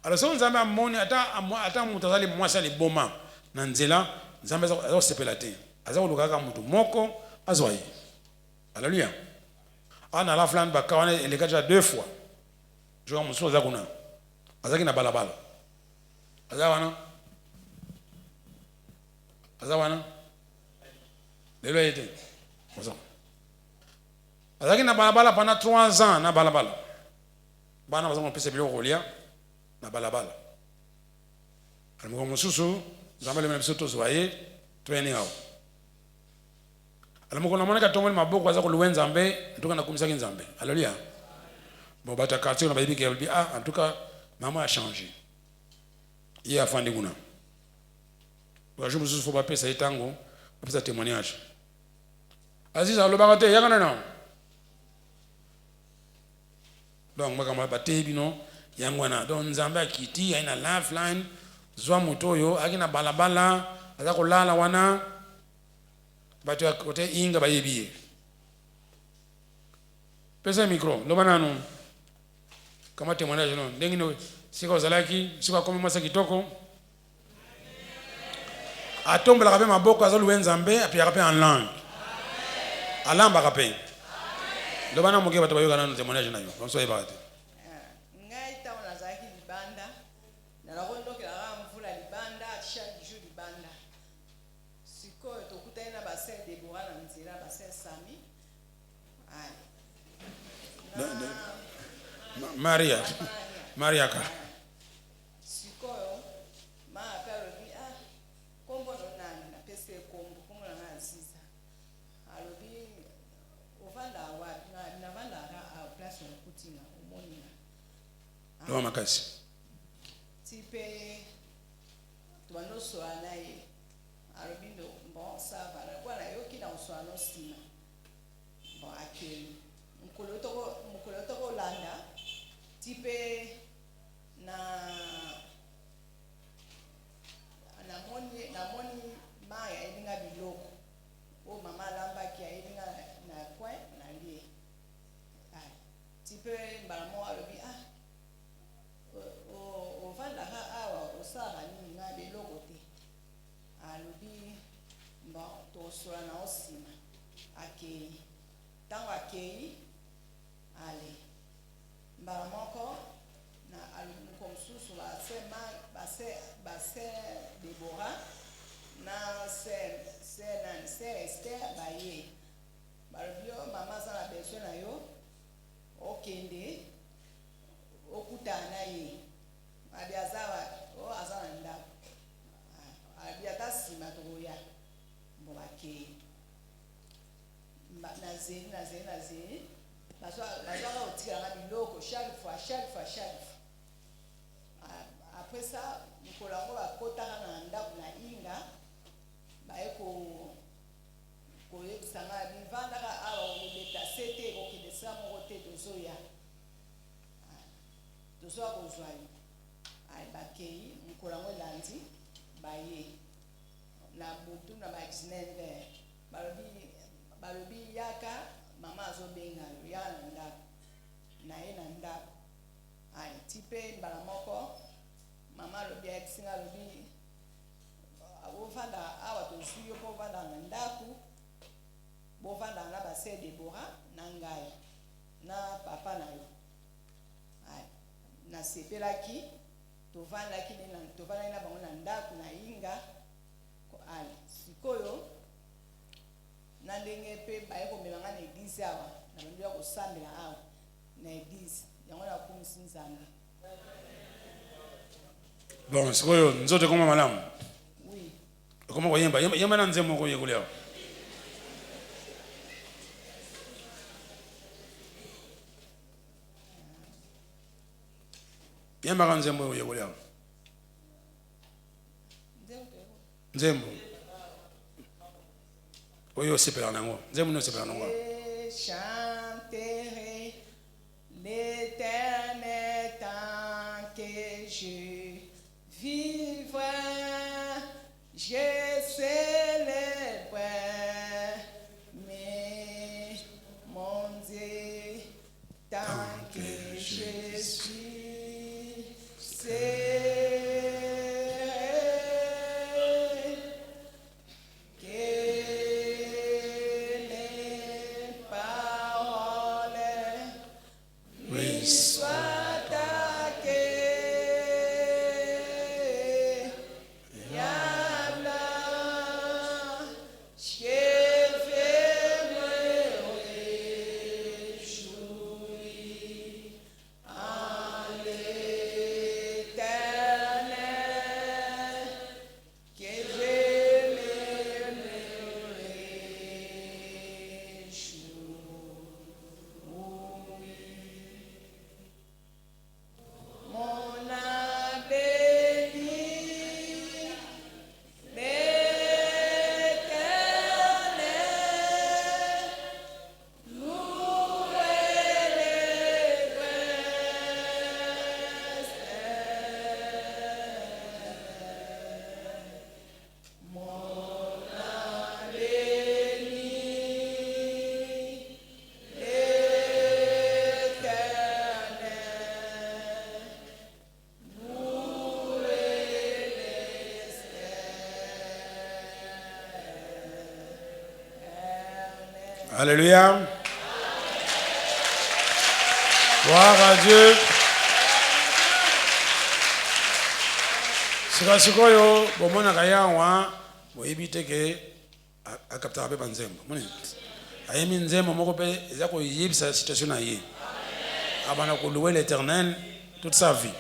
Alors so nzambe amoni ata mutazali mwasa li boma na nzela nzambe azo sepela te. Aza kolukaka mutu moko azwaye. Alléluia. Ana la flan ba kawana eleka déjà 2 fois. Je vois muso za kuna. Azaki na balabala. Azawana. Lelo yete. Azaki na balabala pendant 3 ans na balabala. Bana bazama pese bilo kolia na balabala. Alimo mususu zamale mena biso tozwaye twene awo. Alors mon amona ka tomoni maboko aza ko luwenza mbe ntuka na kumisaki nzambe. Alléluia. Bon bata quartier na bayibi ke en tout cas maman a changé. Il a fandi kuna. Ba jour mususu faut pas pesa itango, pesa témoignage. Aziza lobaka te yakana na. Donc makama batebi bino yangwana donc nzambe akiti aina lifeline zwa motoyo akina balabala aza ko lala wana. Batu ya kote inga bayebiye. Pesa micro, loba nanu. Kama témoignage non. Ndengi no siko zalaki, siko komi masa kitoko. Atombola kape maboko azo luwenza mbe api akape en langue. Alamba kape. Loba na muke batu bayoka nanu témoignage na yo. Bonso yebate. Ngai ta ona zaki libanda. Na lakondo ke la mvula libanda chaque jour libanda. Siko tokutaina bassin Deborah na nzira bassin Sami. Maria ka. Siko ma apelo bi kombo no nani na pese kombo na Aziza. Alobi ovanda wa na vanda a place na kutina umoni na. Lo makasi. Tipe tuano so anaye. Alobi bon ça va la kwa na yoki na uswano sima. Bon akeli. Mukoloto ko landa tipe na moni maya elinga biloko o mama lamba ki elinga na kwa na lie tipe mbamo alobi o vanda ha awa osara ni na biloko te alobi bon to sura na osima akei tango akei ale mbamoko na aluko msusu base Deborah na se Esther baye balobio mama sana besoin na yo okende okutana ye abiazawa o azana ndako abiata sima toya mbobake na zeni bazwa otika na biloko chaque fois. Après ça mkolango bakotaka na ndako na inga baye ko yebisanga bivandaka awa obeta sete okende sa moko te tozoya kozwa bakei mkolango elandi baye na butu na ba 19 balobi yaka mama azobenga yo ya na ndako na ye na ndako ti mpe mbala moko mama alobi ayekisinga alobi bovanda awa tozwi yo mpo ovandaka na ndako bovandaka na base Debora na ngai na papa na yo nasepelaki tovandaki na bango na ndako na Inga sikoyo na ndenge mpe baye komema nga na eglise awa na bandu ya kosambela awa na eglise yango nakumisi Nzambe. Bon, sikoyo nzote koma malamu. Oui. Koma koyemba yemba na nzembo ko yekuleo. Yemba kan nzembo yekuleo. Nzembo. Oyo sepela nango. Nzembo no sepela nango. Chanterai l'Éternel tant que je vivrai, je célébrerai mon Dieu tant que je suis. Alléluia. Gloire à Dieu. Sikoyo bomona kayawa boyibite ke akapta pe banzembo. Moni. Ayemi nzembo moko pe ezako yibisa situation na ye. Abana ko louer l'Éternel toute sa vie.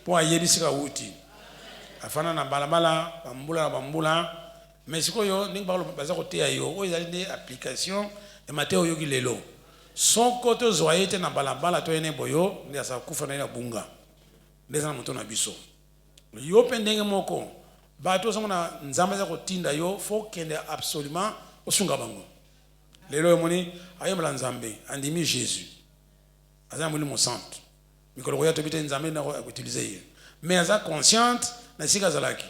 Pour ayebisika uti. Afana na balabala bambula mais sikoyo ningi bakolo baza koteya yo oyo ezali nde application ya mateyo oyoki lelo sonko tozwa ye te na balabala toyene boyo nde asala kufa na ye na bunga nde eza na moto na biso yo mpe ndenge moko bato ozomona nzambe aza kotinda yo fo kende absolument osunga bango lelo omoni ayembela nzambe andimi Jésus aza na molimo santo mikolo koya tobi te nzambe na koutilize ye mais aza consciente na esika azalaki.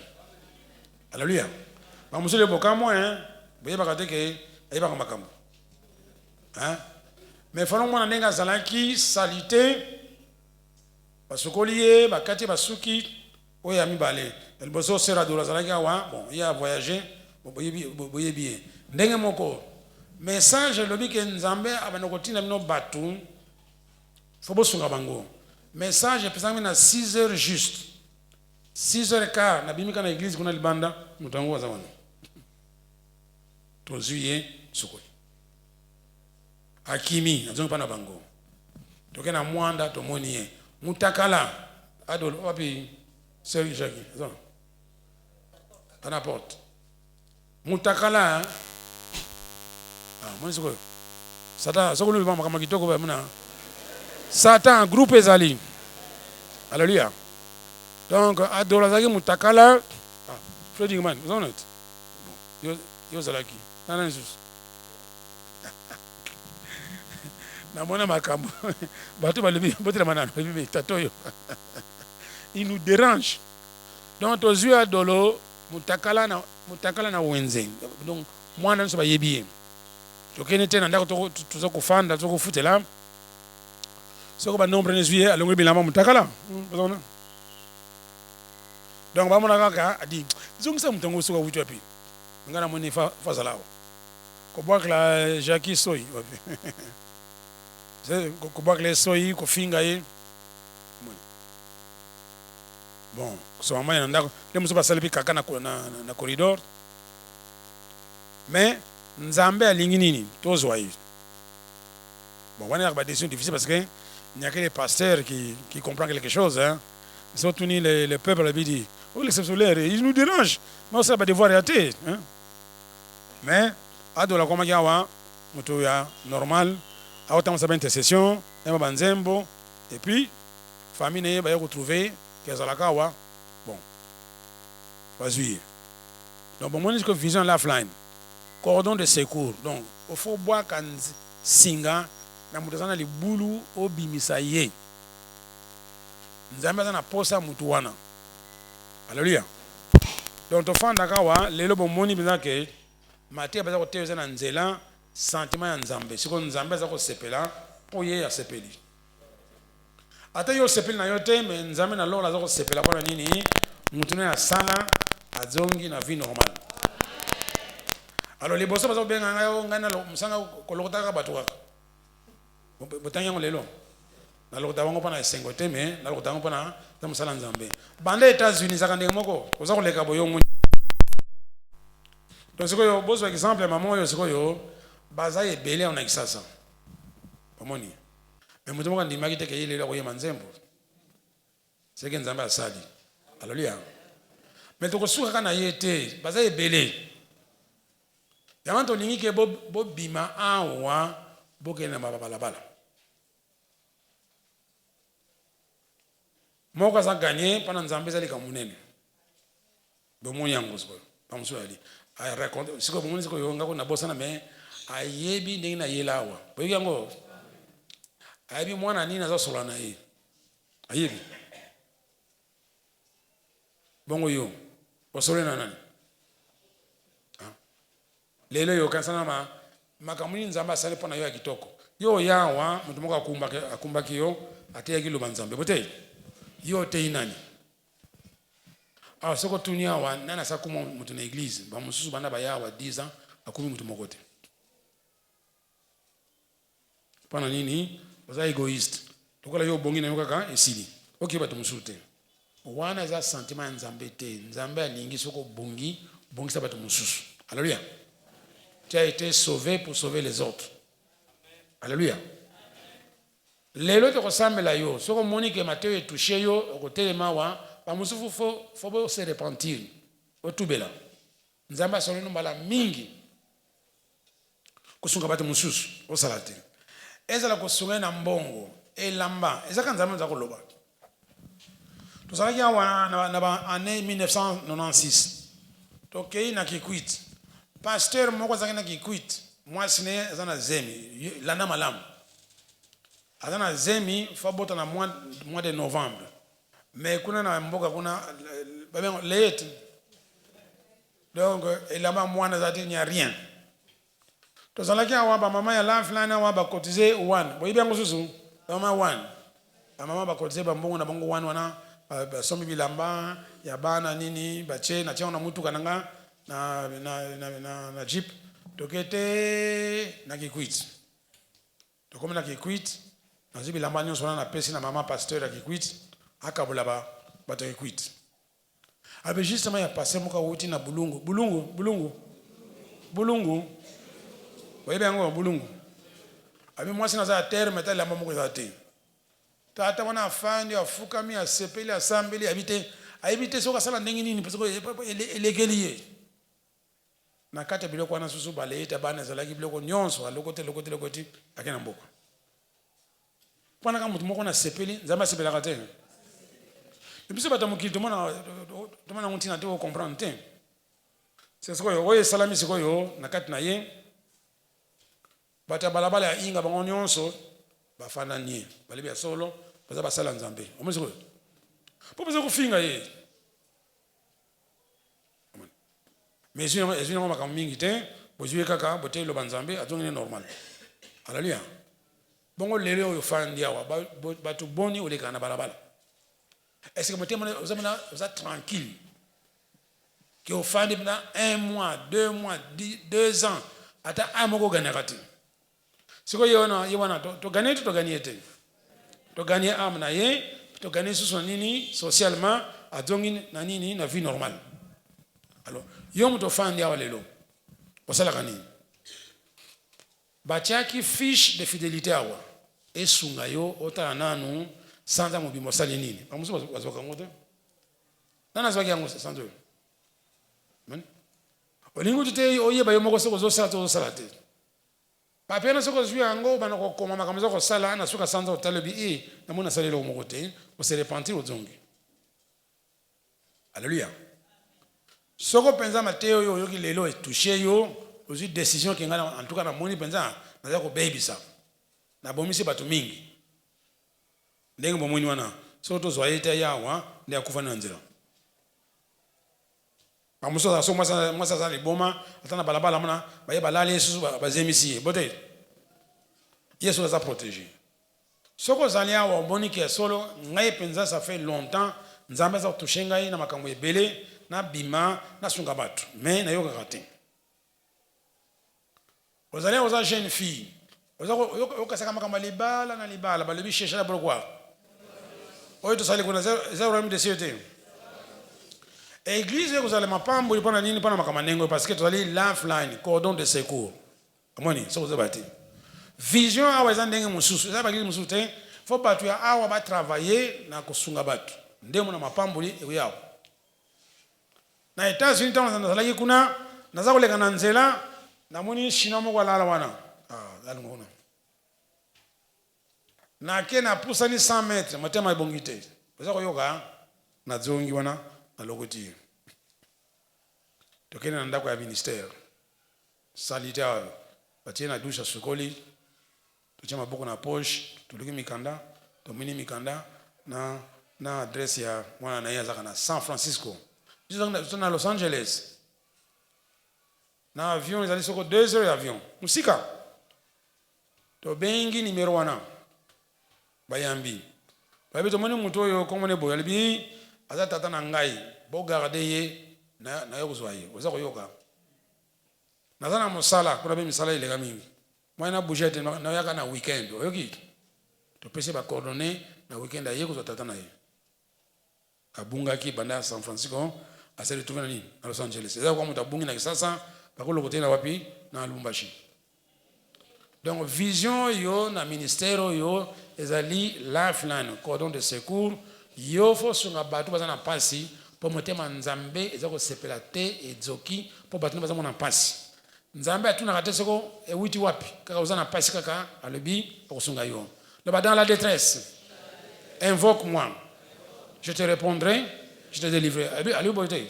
Alléluia. Bamusole bokamo boye bakate ke ayeba makambo mais falo mwana ndenge azalaki salite basokoliye bakati basuki oya mibale elboso sera dola azalaki awa bon il a voyagé boye bien ndenge moko message lobi ke nzambe abana kotinda bino batu fo bosunga bango message epesami na 6h juste 6h15 na bimika na église kuna libanda mutango wa zamani tozuye sukoi akimi azonga pana bango tokena mwanda tomoniye mutakala adol wapi seri jaki azon ana porte mutakala moni sukoi sata sokulu mama kama kitoko ba muna satan groupe ezali. Alléluia. Donc adolazaki mutakala Freddy man is on it. Yo zalaki nana nsusu na mona makambo bato balebi botela manano bibi tatoyo il nous dérange donc tozui adolo mutakala na wenze donc mwana nso bayebi tokene te na ndako toza kufanda toza kufutela soko ba nombre ne juillet alongo bilamba mutakala donc ba mona kaka adi zongisa mutango soka wutu api ngana moni fa zalao ko bwakla Jackie Soy c'est ko bwakla Soy ko finga ye bon so mama ya ndako le muso basala pi kaka na corridor mais nzambe alingi nini tozwa yi bon on a une décision difficile parce que il n'y a que les pasteurs qui comprennent quelque chose hein surtout ni le peuple a dit oh les solaires ils nous dérangent mais ça va devoir arrêter hein mais à de la komagia wa moto ya normal a autant ça intercession et banzembo et puis famille ne ba retrouver kezalaka wa bon vas-y donc bon moi je que vision lifeline cordon de secours donc il faut boire kan singa na mutu sana libulu obimisa ye nzambe sana posa mutu wana haleluya donc tofanda kawa lelo bomoni biza ke mate baza koteza na nzela sentiment ya nzambe siko nzambe aza kosepela po ye asepeli ata yo sepeli na yo te me nzambe na lola aza kosepela mpona nini mutu na asala azongi na vie normale alors liboso baza kobenga ngai na musanga kolokotaka bato kaka botangi yango lelo nalokota bango mpona esengo te me nalokota yango mpona za mosala nzambe banda États-Unis zaka ndenge moko oza koleka boyo moni donc sikoyo bozwa exemple ya mama oyo sikoyo baza ebele ona kisasa omoni me moto moko andimaki te ke ye lelo akoyema nzembo seke nzambe asali haleluya me tokosuka kaka na ye te baza ebele yango tolingi ke bobima awa bokende na balabala moko aza gagné mpona nzambe ezali ka monene bomoni yango sikoyo pamosu ali araconte sikoyo bomoni sikoyo ngako nabosana me ayebi ndenge na yela awa boyoki yango ayebi mwana nini azasola na ye ayebi bongo yo osole na nani lelo yo kansana makambo nini nzambe asali mpona yo ya kitoko yo yawa moto moko akumbaki yo ateyaki loba nzambe bote yo te nani soko tuni awa nani asakuma moto na église bamosusu banda bayawa 10 ans akumi moto moko te mpona nini oza égoïste lokola yo obongi na yo kaka esili oki bato mosusu te wana eza sentiment ya nzambe te nzambe alingi soko bongisa bato mosusu alléluia. Tu as été sauvé pour sauver les autres. Alléluia. Les autres ressemblent à yo. Ce que Monique et Mathieu est touché yo au côté de Mawa, pa musufu faut se repentir. Au tout bela. Nzamba solo no bala mingi. Kusunga batu mususu au salate. Ezala kusunga na mbongo e lamba. Ezaka nzamba za koloba. Tuzalaki awa na ba année 1996. Tokei na Kikwit. Pasteur moko zangena Kikwit. Moi sine azana zemi lana malamu. Azana zemi fabota na mois de novembre. Mais kuna na mboka kuna late. Donc elamba mwana zati n'y a rien. Tozalaki awa ba mama ya Lifeline awa ba cotiser 1. Boyibi yango susu mama 1. Ba mama ba cotiser ba mbongo na bongo 1 wana ba somi bilamba ya bana nini bache na tia na mutu kananga na jeep tokete na Kikwit. Tokomi na Kikwit na zibi lamba nyonso wana na pesi na mama pasteur ya Kikwit akabula ba to Kikwit. Abe justement ya passer moka wuti na bulungu. Boyebe yango bulungu. Abi mwasi na za terre meta lamba moko za te. Tata wana afandi afukami asepeli asambeli habite soka sala ndenge nini parce que elegeliye. Na kata biloko wana susu baleta bana zalaki biloko nyonso alokoti akena mboka. Pana kama mtu moko na sepeli nzamba sepela kate. Biso batamukili tomona ntina te o comprendre te. C'est ce que yo salami sikoyo na kati na ye. Bata balabala ya inga bango nyonso bafana nie. Balibi ya solo baza basala nzambe. Omuzi ko. Po baza kufinga ye. Mais je n'ai pas mingi te, bozuye kaka bote lo banzambe azongene normal. Alléluia. bongo lelo yo fandi awa batu boni oleka na balabala. Est-ce que vous êtes tranquille que au fandi na 1 mois 2 mois 2 ans ata amoko ganakati siko yona to gagner to gagner te to gagner amna ye to gagner sur nini socialement adongi na nini na vie normale. Alors yom to fandi awa lelo osala kanini batiaki fiche de fidélité awa esunga yo ota nanu sanza mobimo sali nini amuso bazoka ngote nana zwaki yango sanzo man olingo tute oyeba yo moko soko zo sala te papia na soko zwi yango bana ko koma makamzo ko sala na suka sanza otalebi na mona salelo moko te o se repentir ozongi. Alléluia. Soko penza Mateo yo yoki lelo e toucher yo ozi décision ki ngana en tout cas na moni penza na za ko baby sa na bomisi batu mingi ndenge bomoni wana so to zoyeta yawa ndi akufa na nzira bamuso za so mwasa za liboma atana balabala mona baye balali Yesu bazemisi bote Yesu za protéger soko zali awa boni ke solo ngai penza ça fait longtemps nzambe za toucher ngai na makambo ebele na bima na sunga batu mais na yoka kate ozali oza jeune fille yoka saka makambo libala na libala balobi chercher la pourquoi oyo to sali kuna za urami de siete église yo kozala mapambo ipona nini pana makambo nengo parce que to sali lifeline cordon de secours amoni so kozabati vision awa za ndenge mususu za bagili mususu te faut batu ya awa ba travailler na kosunga batu ndemo na mapambo li eyo na États-Unis tango nazalaki kuna naza koleka na nzela namoni shina moko alala wana dali ngona na ke na pusani 100 mètres matema ebongi te oza koyoka na zongi wana na lokoti tokene na ndako ya ministère salitaire batie na douche sukoli totia maboko na poche toluki mikanda tomini mikanda na adresse ya mwana na ye azaka na San Francisco na Los Angeles na avion ezali soko 2 heures d'avion musika to bengi numéro wana bayambi babi to moni muto yo komone boya libi aza tata na ngai bo garder ye na yo kozwaye oza koyoka nazana mosala kuna be misala ile mingi mwana budget na yaka na weekend oyoki to pese ba coordonner na weekend aye kozwa tata na ye abunga ki banda San Francisco asa retrouver na nini na Los Angeles eza kwa mutabungi na kisasa bakolo kotena wapi na Lubumbashi. Donc vision yo na ministère yo ezali lifeline cordon de secours yo fo sunga batu bazana pasi po motema nzambe ezako sepela te ezoki po batu bazana na pasi nzambe atuna kate soko ewiti wapi kaka uzana pasi kaka alobi okusunga yo le dans la détresse invoque-moi je te répondrai je te délivrerai ali boite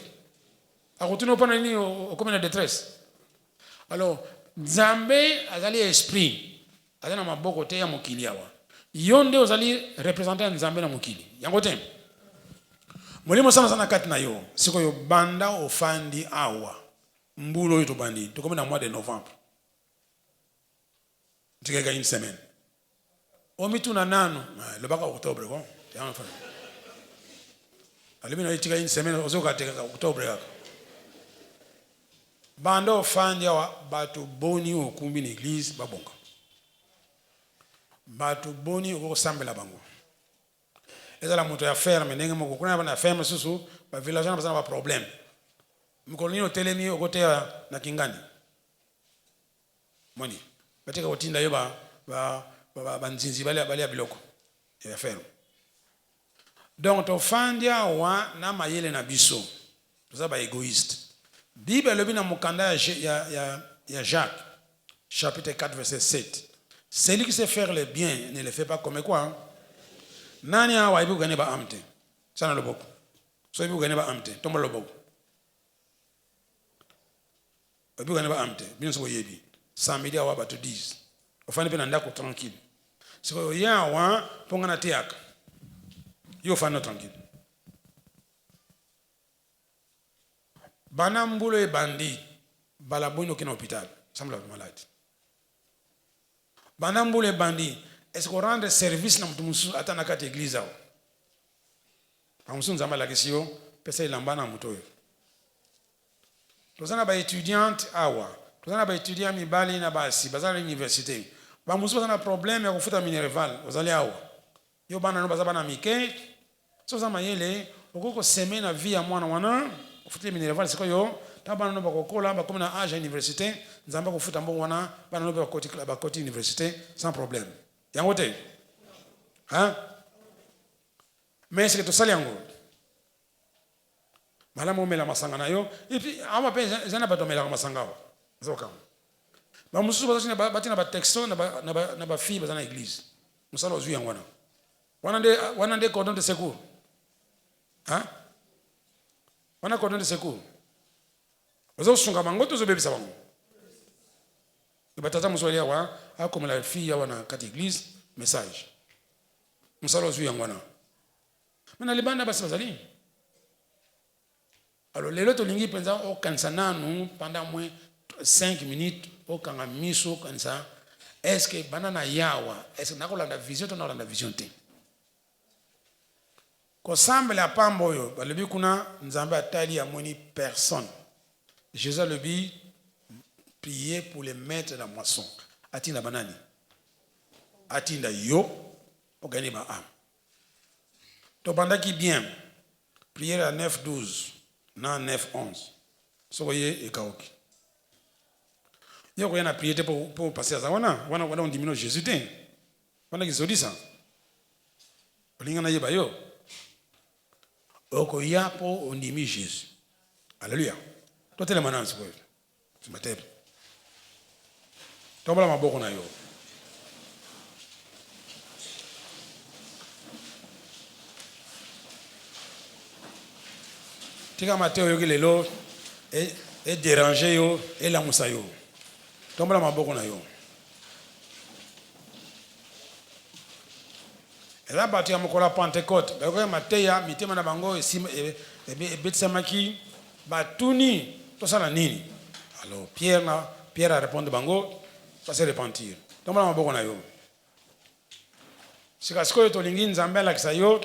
akutuna upana nini okome na détresse. Alors nzambe azali esprit azana maboko te ya mokili awa yonde ozali représenter nzambe na mokili yango te molimo sana kati na yo siko yo banda ofandi awa mbulo yo bandi to comme na mois de novembre tikeka une semaine omituna nano le baka octobre ko yango fa alimi na tikeka une semaine ozoka tekaka octobre yaka banda ofandi awa batu boni okumbi na église babonga batu boni okosambela bango ezala moto ya ferme ndenge moko kuna bana ferme susu ba village na bazana ba problème mkoloni otelemi okotea na kingani moni bateka otinda yo ba nzinzi bali ya biloko ya ferme donc to fandi awa na mayele na biso toza ba égoïste. Bible le bina mukanda ya Jacques chapitre 4 verset 7. Celui qui sait faire le bien ne le fait pas comme quoi. Nani awa ibu gane ba amte. Sana loboko. So ibu gane ba amte. Tomba loboko. Ibu gane ba amte. Bien so yebi. Samedi awa ba to 10. Ofani pe na ndako tranquille. Siko ya awa ponga na tiaka. Yo fana tranquille. Banambulo e bandi balabuni okina hôpital semble malade. Banambulo e bandi est-ce qu'on rendre service na mtu mususu ata na kati église ao pamusu nzamba la question pesa ilamba na mtu oyo tozana ba étudiante awa tozana ba étudiant mibali na basi bazana université ba mususu bazana problème ya kufuta minerval ozali awa yo bana no bazaba na mike soza mayele okoko semaine na vie ya mwana wana kufuta minerval siko yo tabana no bakokola ba comme na âge université nzamba kufuta mbongo wana bana no ba koti université sans problème yango te hein mais c'est que to sali yango malamu mela masanga na yo et puis ama pe zana ba domela masanga wa zoka ba mususu bazana batina ba texto na ba fille bazana église musala ozu yango wana nde cordon de secours hein wana cordon de secours ozo sunga bango to zo bebisa bango batata muswali wa comme la fille wana kati église message musala ozu yango wana mena libanda basi bazali alors lelo to lingi penza o kanisa nanu pendant moins 5 minutes o kanga miso kanisa est-ce que banana yawa est-ce que nakolanda vision to nakolanda vision te ko semble apambo yo balobi kuna nzambe atali ya moni personne Jésus le dit prier pour les maîtres de la moisson atinda banani atinda yo o gagner ba âme to bandaki bien prière à 9:12 na 9:11 so voyez ekaoki yo ko yana prier pour passer à ça wana on diminue Jésus te wana kizodi ça olinga na yeba yo oko yapo ondimi Jésus alléluia toi tele manana siko tu m'attends tombola maboko na yo tika mateo yo kilelo et déranger yo et la musa yo tombola maboko na yo ela batu ya mokola Pentecôte bakoya mateya mitema na bango ebetsamaki batuni tosala nini alors Pierre a répondu bango ça se repentir tombola maboko na yo sikasikoyo tolingi nzambe alakisa yo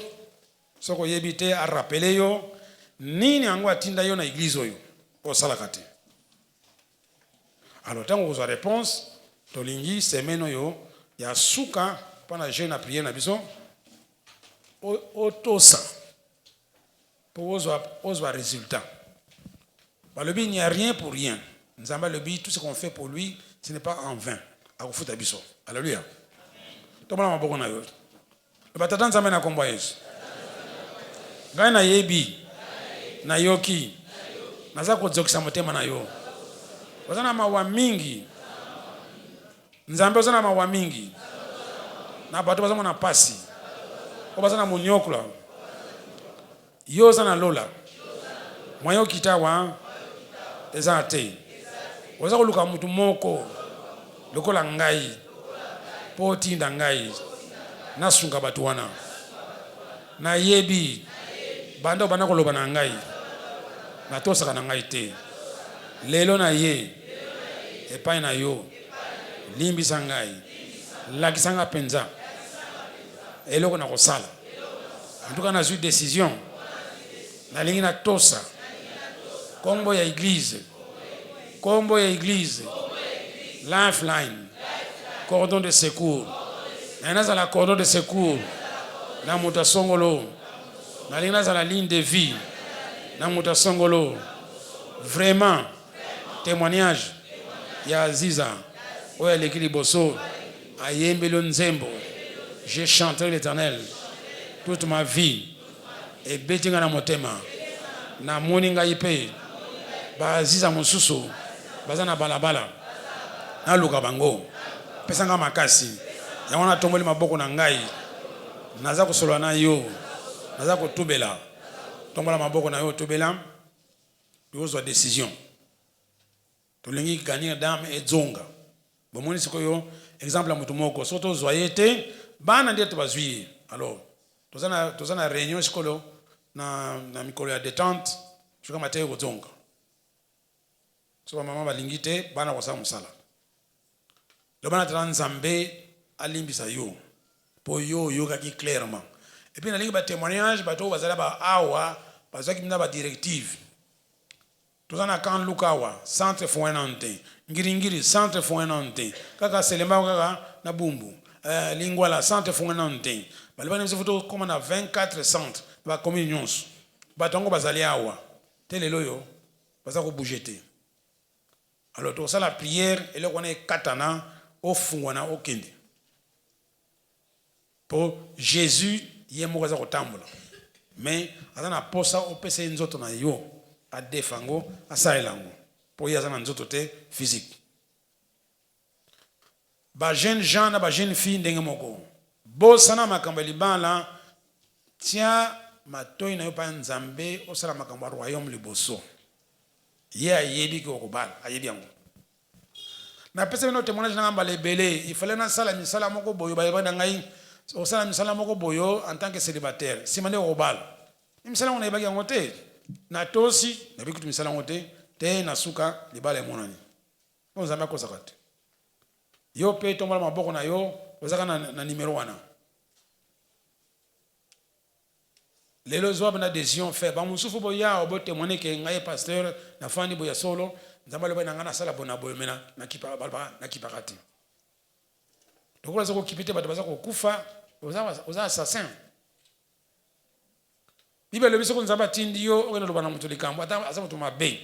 soko yebi te a rappeler yo nini yango atinda yo na église oyo osalaka te alors tango kozwa réponse tolingi semaine oyo ya suka mpona jeune na prière na biso otosa po ozwa résultat balobi il n'y a rien pour rien nzamba lobi tout ce qu'on fait pour lui ce n'est pas en vain akufuta biso alléluia tombola maboko na yo batata nzambe na kombo Yesu ngai na yebi na yoki naza kozokisa motema na yo ozana mawa mingi nzambe ozana mawa mingi na bato bazango na pasi obazana monyokola yo ozana lola mwayo kitawa eza te oza koluka mutu moko lokola ngai po tinda ngai nasunga bato wana na yebi banda bana koloba na ngai natosaka na ngai te lelo na ye epai na yo limbisa ngai lakisanga penza eloko na kosala en tout cas nazwi décision nalingi natosa kombo ya église lifeline cordon de secours nazala cordon de secours na moto asongolo nalingi nazala ligne de vie na moto asongolo vraiment témoignage ya Aziza oyo aleki liboso ayembeli nzembo j'ai chanté l'Éternel toute ma vie ebeti nga na motema namoni ngai mpe baaziza mosusu baza na balabala naluka bango pesa nga makasi yango natomboli maboko na ngai naza kosolola na yo naza kotubela tombola maboko na yo tubela yozwa décision tolingi gagner dame ezonga bomoni sikoyo exemple ya mutu moko so tozwa ye te bana nde tobazwi alors tozana réunion sikolo na mikolo ya détente shuka mateo kozonga so mama balingi te bana kosala mosala lo bana tala nzambe alimbisa yo pour yo yokaki clairement. Et puis, dans le témoignage, bato bazala ba awa, bazaki mina ba directive. Tout ça na kan lukawa, centre foinante, ngiri centre foinante, kaka selema kaka na bumbu, lingwala centre foinante. Balba na photo comme na 24 centres, ba communions. Batongo bazali awa. Tele loyo, bazako bougete. Alors tout ça la prière, et là on est katana, au fungwana au kende. Pour Jésus, yemo kaza kotambula. Mais azana posa au pese nzoto na yo, a defango, a saelango. Pour y azana nzoto te physique. Ba jeune Jean na ba jeune fille ndenge moko. Bosana makambo libala tia matoi na yo pa nzambe osala makambo royaume liboso. Ye ayebi ko kobala, ayebi yango. Na pesa bino témoignage na ngamba lebele, il fallait na sala misala moko boyo ba yeba ngai. Au salam misala moko boyo en tant que célibataire simane robal misala on ebaki yango te na tosi na bikutu misala yango te na suka libala emonani on zamba ko sakate yo pe tomba maboko na yo ozaka na numéro wana lelo zo bana décision fait ba musufu boya obo témoigner que ngai pasteur na fandi boya solo nzamba le bana ngana sala bona boyo mena na kipa balba na kipakati. Donc, on a occupé aux assassins. Bible le biso kunzaba tindio ogenda lobana mutulikambo ata asa mutu mabe.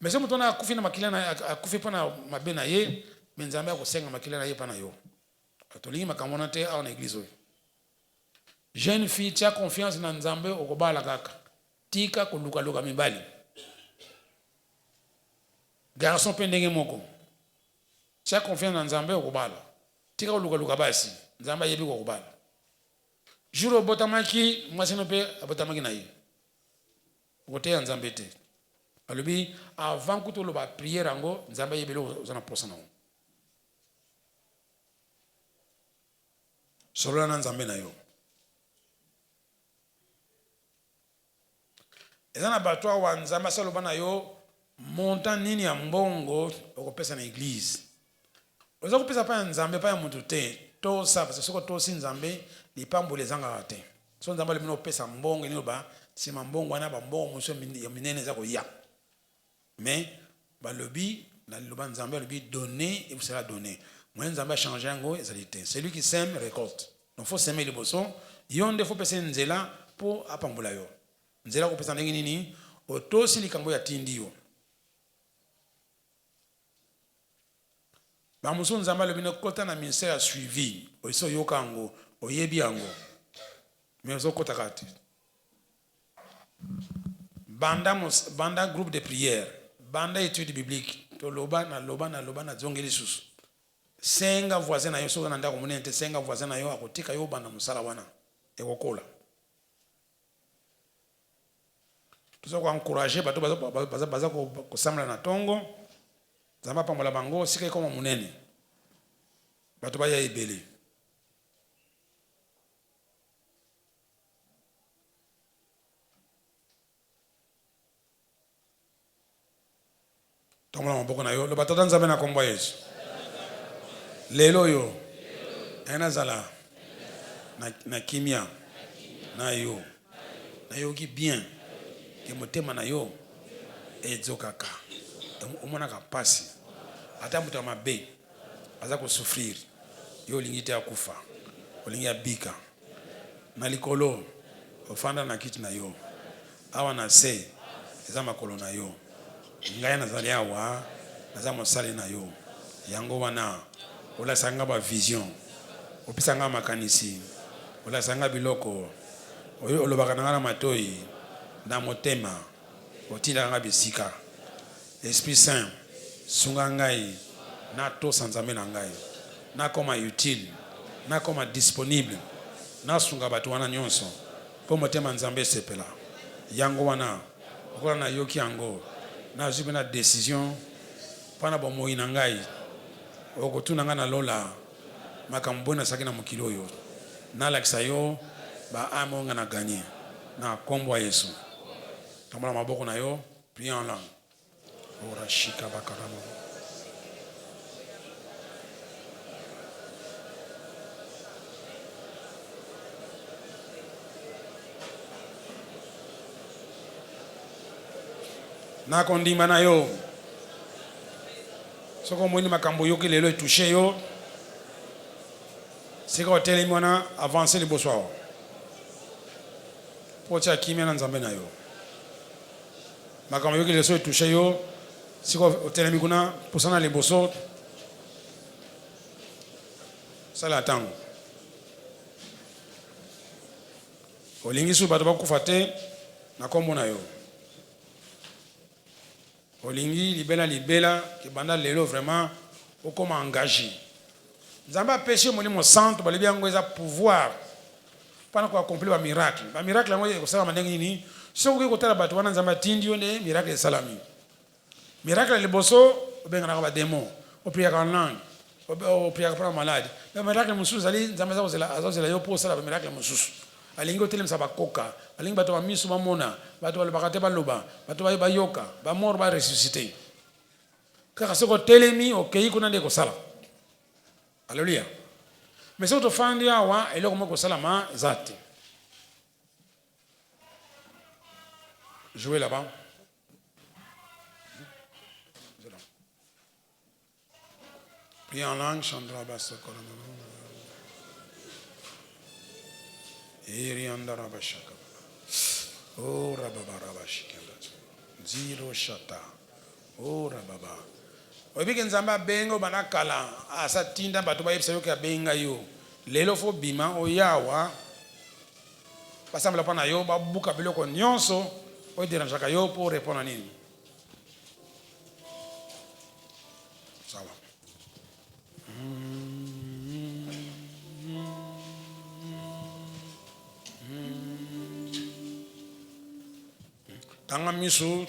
Mais si mutu na akufi na makila na akufi pana mabe na ye, menzamba ko senga makila na ye pana yo. Atolingi makamona te a na église. Jeune fille tia confiance na nzambe okobala kaka. Tika koluka luka mibali. Garçon pendenge moko. Tia confiance na nzambe okobala. Tika luka basi nzamba yebi ko kubala juro botamaki mwasino pe abotamaki na ye wote ya nzambe te alobi avant que to lo ba prière ango nzamba yebi lo zana posa na solo na nzambe na yo ezana batwa wa nzamba solo bana yo montant nini ya mbongo okopesa na église. Oza kupesa pa nzambe pa ya mutu te to sa parce que soko to si nzambe li pambole zanga te so nzambe le mino pesa mbongo ni ba si mbongo wana ba mbongo muso ya minene za ko ya mais ba lobi na loba nzambe lobi donner et vous sera donné moi nzambe a changé ngo ezalité celui qui sème récolte donc faut semer les bossons yonde faut pesa nzela pour apambola yo nzela ko pesa ndenge nini oto si likambo ya tindi yo. Ba muso nzamba le bino kota na ministère a suivi oiso yokango oyebi yango mais ozo kota kati banda groupe de prière banda étude biblique to loba na zongeli susu senga voisin na yo so na ndako munente senga voisin na yo akotika yo banda musala wana ekokola tuzo ko encourager bato baza ko samla na tongo zamba pambola bango sika koma munene bato baya ebele tombola maboko na yo lo batata nzambe na kombo Yesu lelo yo ena zala na kimia na yo ki bien ke motema na yo ezokaka omona ka pasi ata mutu mabe aza ko souffrir yo lingite akufa olingi abika na likolo ofanda na kiti na yo awa na se eza makolo na yo ngai nazali awa naza mosali na yo yango wana olasanga ba vision opisanga makanisi olasanga biloko oyo olobaka na matoi na motema otinda nga bisika. Esprit Saint, sungangai, na to sanzame na ngai, na koma utile, na koma disponible, na sunga batu wana nyonso, po motema nzambe sepela. Yango wana, okola na yoki yango, na zubi na décision, pana bomoi na ngai, okotuna nga na lola, makambo na saki na mokilo yo, na lakisa yo, ba amo nga na gagné, na kombo Yesu. Tombola maboko na yo, prions en langue. Ora shika bakarama. na kondima na yo soko omoni makambo yoki lelo etouche yo sika otelemi wana avance liboso awa po otia kimia na nzambe na yo makambo yoki lelo etouche yo sika otelemi kuna pusana liboso sala ntango olingi su bato bakufa te na kombo na yo olingi libela kebanda lelo vraiment okoma engagé nzambe apesi molimo santo balebi yango eza pouvoir mpona koaccomplir bamiracle yango ekosalama ndenge nini soki okoki kotala bato wana nzambe atindi yo nde miracle esalami miracle ya liboso obenganaka bademon opriaka na langue opriaka mpona malade bamiracle mosusu ezali nzambe azozela yo mpo osala bamiracle mosusu alingi otelemisa bakoka alingi bato bamiso bamona bato balobaka te baloba bato bayoka bamort baresuscite kaka soki otelemi okei kuna nde kosala alleluya mais soki tofandi awa eloko moko kosalama eza te jouer là-bas prier en langue chandra basse Iriandarabashaka. Oh Rababarabashikanda. Zero shata. Oh Rababa. Oibike nzamba bengo banakala asa tinda bato ba yebisa yoka benga yo. Lelo fo bima oyawa. Basambla pana yo babuka biloko nyonso o deranjaka yo pour répondre nini. Sawa. Tanga misu